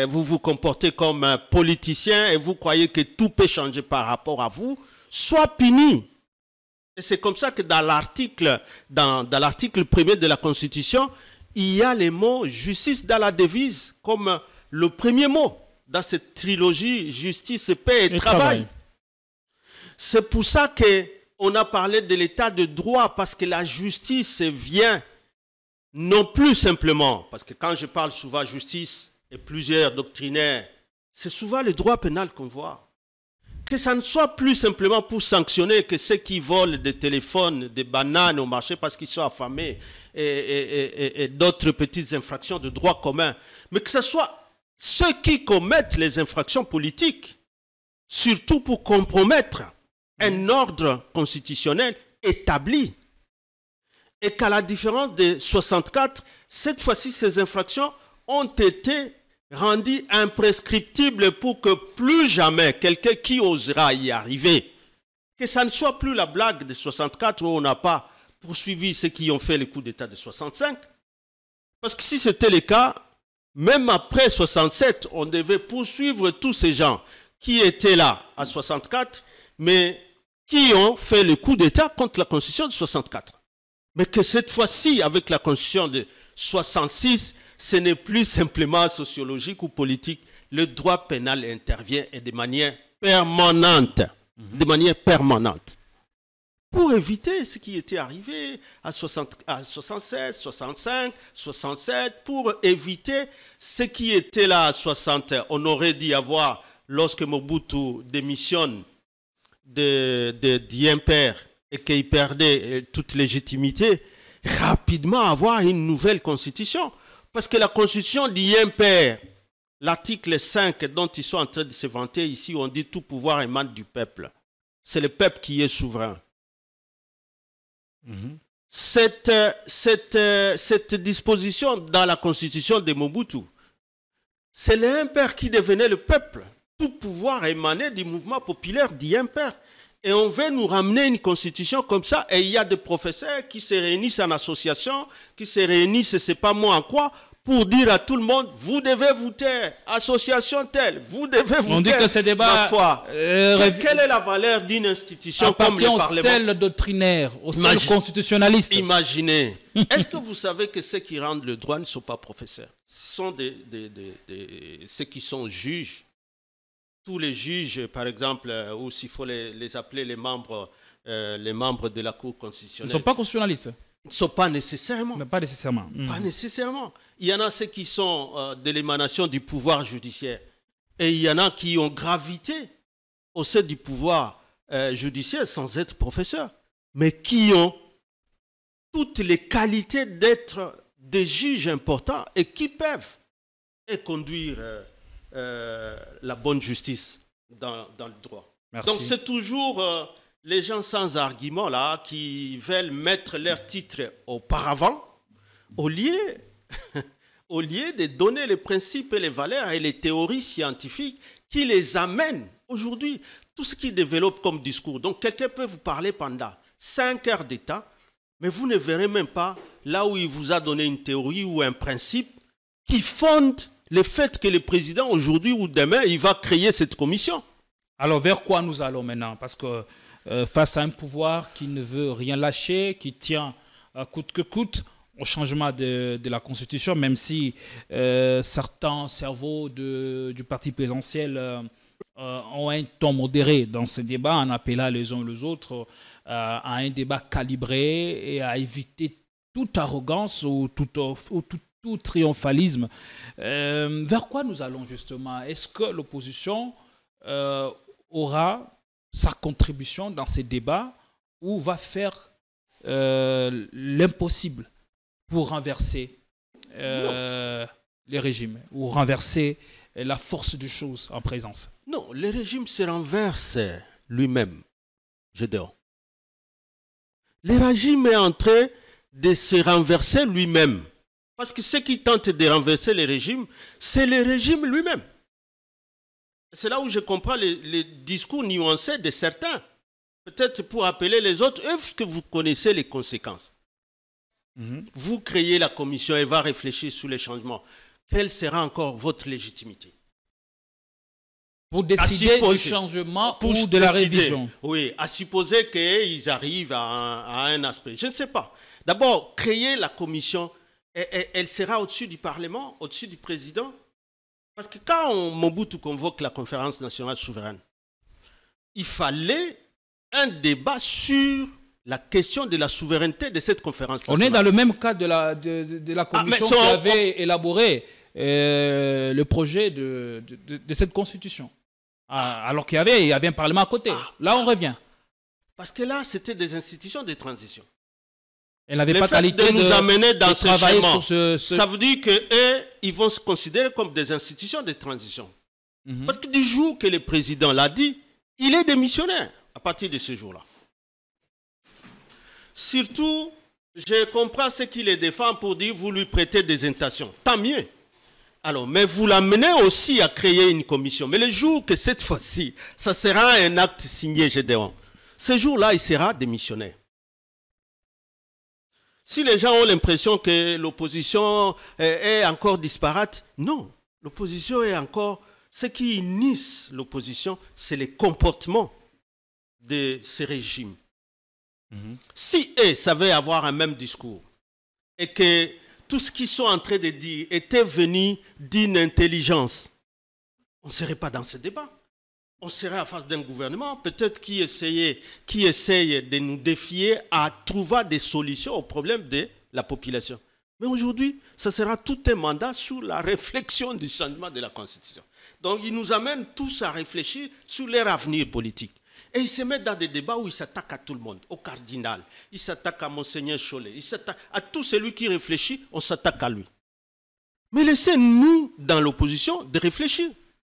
vous vous comportez comme un politicien et vous croyez que tout peut changer par rapport à vous, soient punis. Et c'est comme ça que dans l'article 1er de la Constitution, il y a les mots justice dans la devise comme le premier mot dans cette trilogie justice, paix et travail. C'est pour ça qu'on a parlé de l'état de droit, parce que la justice vient non plus simplement, parce que quand je parle souvent justice et plusieurs doctrinaires, c'est souvent le droit pénal qu'on voit. Que ça ne soit plus simplement pour sanctionner que ceux qui volent des téléphones, des bananes au marché parce qu'ils sont affamés et d'autres petites infractions de droit commun, mais que ce soit ceux qui commettent les infractions politiques, surtout pour compromettre un ordre constitutionnel établi. Et qu'à la différence de 64, cette fois-ci, ces infractions ont été rendues imprescriptibles pour que plus jamais quelqu'un qui osera y arriver, que ça ne soit plus la blague de 64 où on n'a pas poursuivi ceux qui ont fait le coup d'État de 65. Parce que si c'était le cas, même après 67, on devait poursuivre tous ces gens qui étaient là à 64, mais qui ont fait le coup d'État contre la Constitution de 64. Mais que cette fois-ci, avec la Constitution de 66, ce n'est plus simplement sociologique ou politique. Le droit pénal intervient et de manière permanente. De manière permanente. Pour éviter ce qui était arrivé à 76, 65, 67, pour éviter ce qui était là à 60. On aurait dû avoir, lorsque Mobutu démissionne d'IMPR et qu'il perdait toute légitimité, rapidement avoir une nouvelle constitution. Parce que la constitution d'IMPR, l'article 5 dont ils sont en train de se vanter ici, on dit tout pouvoir émane du peuple. C'est le peuple qui est souverain. Cette disposition dans la constitution de Mobutu, c'est l'IMPR qui devenait le peuple. Tout pouvoir émanait du mouvement populaire d'IMPR. Et on veut nous ramener une constitution comme ça, et il y a des professeurs qui se réunissent en association, qui se réunissent, je ne sais pas moi en quoi, pour dire à tout le monde, vous devez vous taire, association telle, vous devez vous taire. On dit que ces débats... Quelle est la valeur d'une institution comme le Parlement? Au sel doctrinaire, au sel constitutionnaliste. Imaginez. Est-ce que vous savez que ceux qui rendent le droit ne sont pas professeurs? Ce sont ceux qui sont juges. Tous les juges, par exemple, ou s'il faut les appeler les membres de la Cour constitutionnelle. Ils ne sont pas constitutionnalistes. Ils ne sont pas nécessairement. Mais pas nécessairement. Pas nécessairement. Il y en a ceux qui sont de l'émanation du pouvoir judiciaire. Et il y en a qui ont gravité au sein du pouvoir judiciaire sans être professeurs. Mais qui ont toutes les qualités d'être des juges importants et qui peuvent conduire la bonne justice dans le droit. Merci. Donc c'est toujours les gens sans argument là qui veulent mettre leur titre auparavant au lieu de donner les principes et les valeurs et les théories scientifiques qui les amènent aujourd'hui. Tout ce qui développe comme discours. Donc quelqu'un peut vous parler pendant 5 heures d'état, mais vous ne verrez même pas là où il vous a donné une théorie ou un principe qui fonde le fait que le président, aujourd'hui ou demain, il va créer cette commission. Alors, vers quoi nous allons maintenant? Parce que face à un pouvoir qui ne veut rien lâcher, qui tient coûte que coûte au changement de la Constitution, même si certains cerveaux du parti présidentiel ont un ton modéré dans ce débat, en appelant les uns les autres à un débat calibré et à éviter toute arrogance ou tout triomphalisme. Vers quoi nous allons justement? Est-ce que l'opposition aura sa contribution dans ces débats ou va faire l'impossible pour renverser les régimes ou renverser la force des choses en présence? Non, le régime se renverse lui-même, Gédéon. Le régime est en train de se renverser lui-même. Parce que ceux qui tentent de renverser le régime, c'est le régime lui-même. C'est là où je comprends les discours nuancés de certains. Peut-être pour appeler les autres, est-ce que vous connaissez les conséquences? Vous créez la commission, elle va réfléchir sur les changements. Quelle sera encore votre légitimité? Pour décider du changement ou de la révision. Oui, à supposer qu'ils arrivent à un aspect. Je ne sais pas. D'abord, créer la commission, elle sera au-dessus du Parlement, au-dessus du président. Parce que quand Mobutu convoque la conférence nationale souveraine, il fallait un débat sur la question de la souveraineté de cette conférence nationale. On est dans le même cas de la commission qui avait élaboré le projet de cette constitution. Alors qu'il y avait un parlement à côté. Là, on revient. Parce que là, c'était des institutions de transition. Elle n'avait pas qualité de nous amener dans ce chemin. Ça veut dire qu'ils vont se considérer comme des institutions de transition. Parce que du jour que le président l'a dit, il est démissionnaire à partir de ce jour-là. Surtout, je comprends ce qu'il les défend pour dire vous lui prêtez des intentions. Tant mieux. Alors, mais vous l'amenez aussi à créer une commission. Mais le jour que cette fois-ci, ça sera un acte signé Gédéon, ce jour-là, il sera démissionnaire. Si les gens ont l'impression que l'opposition est encore disparate, non. L'opposition est encore... Ce qui unisse l'opposition, c'est les comportements de ces régimes. Si eux savaient avoir un même discours et que tout ce qu'ils sont en train de dire était venu d'une intelligence, on ne serait pas dans ce débat. On serait en face d'un gouvernement, peut-être qui essaye de nous défier à trouver des solutions aux problèmes de la population. Mais aujourd'hui, ça sera tout un mandat sur la réflexion du changement de la Constitution. Donc, ils nous amènent tous à réfléchir sur leur avenir politique. Et ils se mettent dans des débats où ils s'attaquent à tout le monde, au cardinal, ils s'attaquent à Monseigneur Cholet, ils s'attaquent à tout celui qui réfléchit, on s'attaque à lui. Mais laissez-nous, dans l'opposition, de réfléchir.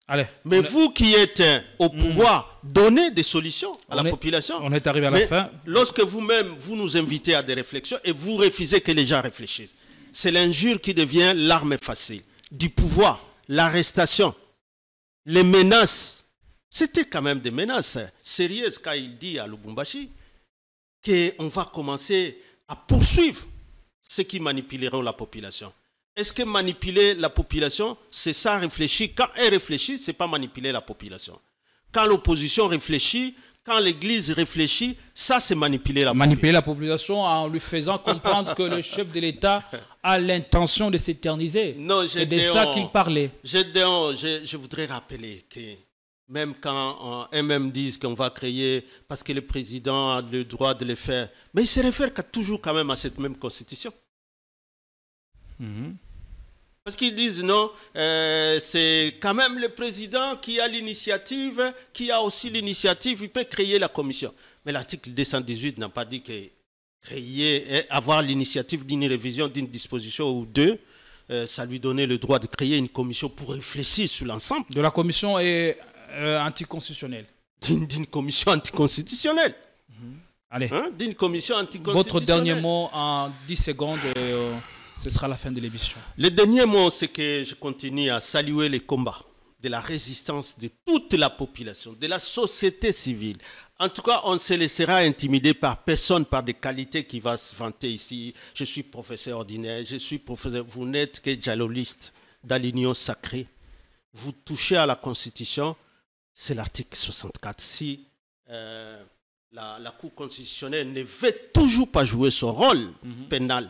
Allez, mais vous qui êtes au pouvoir, donnez des solutions à la population. On est arrivé à la fin. Lorsque vous-même, vous nous invitez à des réflexions et vous refusez que les gens réfléchissent, c'est l'injure qui devient l'arme facile. Du pouvoir, l'arrestation, les menaces. C'était quand même des menaces sérieuses quand il dit à Lubumbashi qu'on va commencer à poursuivre ceux qui manipuleront la population. Est-ce que manipuler la population, c'est ça réfléchir? Quand elle réfléchit, ce n'est pas manipuler la population. Quand l'opposition réfléchit, quand l'Église réfléchit, ça c'est manipuler la population. Manipuler la population en lui faisant comprendre que le chef de l'État a l'intention de s'éterniser. C'est de ça qu'il parlait. Je voudrais rappeler que même quand eux-mêmes disent qu'on va créer, parce que le président a le droit de le faire, mais il se réfère toujours quand même à cette même constitution. Parce qu'ils disent non, c'est quand même le président qui a l'initiative, qui a aussi l'initiative, il peut créer la commission. Mais l'article 218 n'a pas dit que avoir l'initiative d'une révision d'une disposition ou deux, ça lui donnait le droit de créer une commission pour réfléchir sur l'ensemble. De la commission est anticonstitutionnelle. D'une commission anticonstitutionnelle. Allez. D'une commission anticonstitutionnelle. Votre dernier mot en 10 secondes. Ce sera la fin de l'émission. Le dernier mot, c'est que je continue à saluer les combats de la résistance de toute la population, de la société civile. En tout cas, on ne se laissera intimider par personne, par des qualités qui va se vanter ici. Je suis professeur ordinaire, je suis professeur. Vous n'êtes que dialogiste dans l'union sacrée. Vous touchez à la Constitution, c'est l'article 64. Si la Cour constitutionnelle ne veut toujours pas jouer son rôle pénal,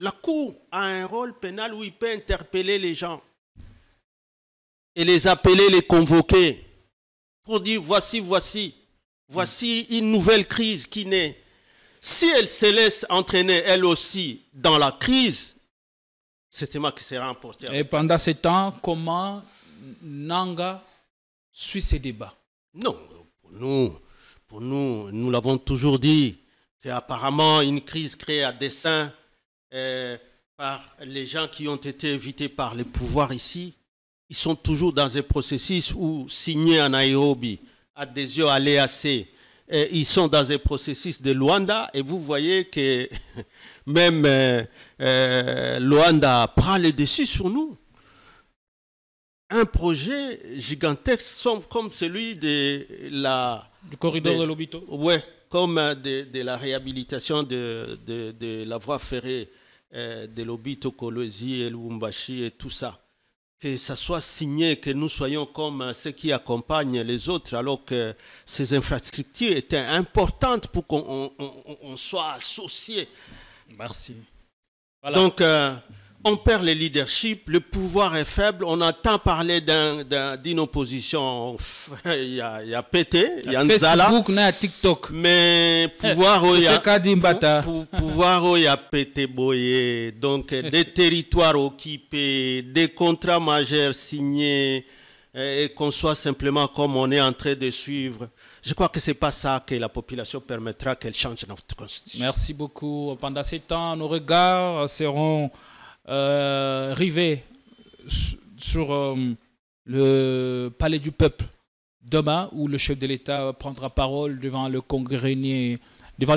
la Cour a un rôle pénal où il peut interpeller les gens et les appeler, les convoquer pour dire voici une nouvelle crise qui naît. Si elle se laisse entraîner elle aussi dans la crise, c'est moi qui sera emporté. Et pendant ce temps, comment Nanga suit ces débats? Non, pour nous l'avons toujours dit, qu'apparemment une crise créée à dessein par les gens qui ont été invités par les pouvoirs ici, ils sont toujours dans un processus où signer en Nairobi, adhésion à l'EAC, ils sont dans un processus de Luanda et vous voyez que même Luanda prend le dessus sur nous. Un projet gigantesque comme celui du corridor de Lobito. Oui, comme de la réhabilitation de la voie ferrée de Lobito, Kolwezi et Lubumbashi et tout ça. Que ça soit signé, que nous soyons comme ceux qui accompagnent les autres, alors que ces infrastructures étaient importantes pour qu'on soit associés. Merci. Voilà. Donc, on perd le leadership, le pouvoir est faible, on entend parler d'une opposition, il y a pété, il y a Nzala. Facebook, il y a TikTok. Mais pouvoir, il y a pété boyé. Donc, des territoires occupés, des contrats majeurs signés, et qu'on soit simplement comme on est en train de suivre. Je crois que ce n'est pas ça que la population permettra qu'elle change notre constitution. Merci beaucoup. Pendant ces temps, nos regards seront rivés sur le palais du peuple demain, où le chef de l'État prendra parole devant le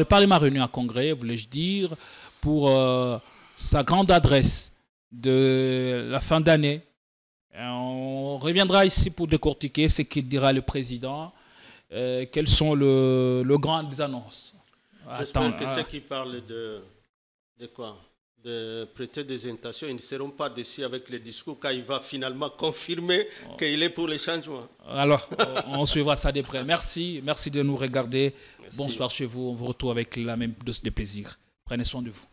Parlement réuni en congrès, voulais-je dire, pour sa grande adresse de la fin d'année. On reviendra ici pour décortiquer ce qu'il dira le président, quelles sont les grandes annonces. J'espère que ceux qui parlent de quoi, de prêter des intentions, ils ne seront pas déçus avec le discours quand il va finalement confirmer qu'il est pour les changements. Alors, on suivra ça de près. Merci de nous regarder. Merci. Bonsoir chez vous. On vous retrouve avec la même dose de plaisir. Prenez soin de vous.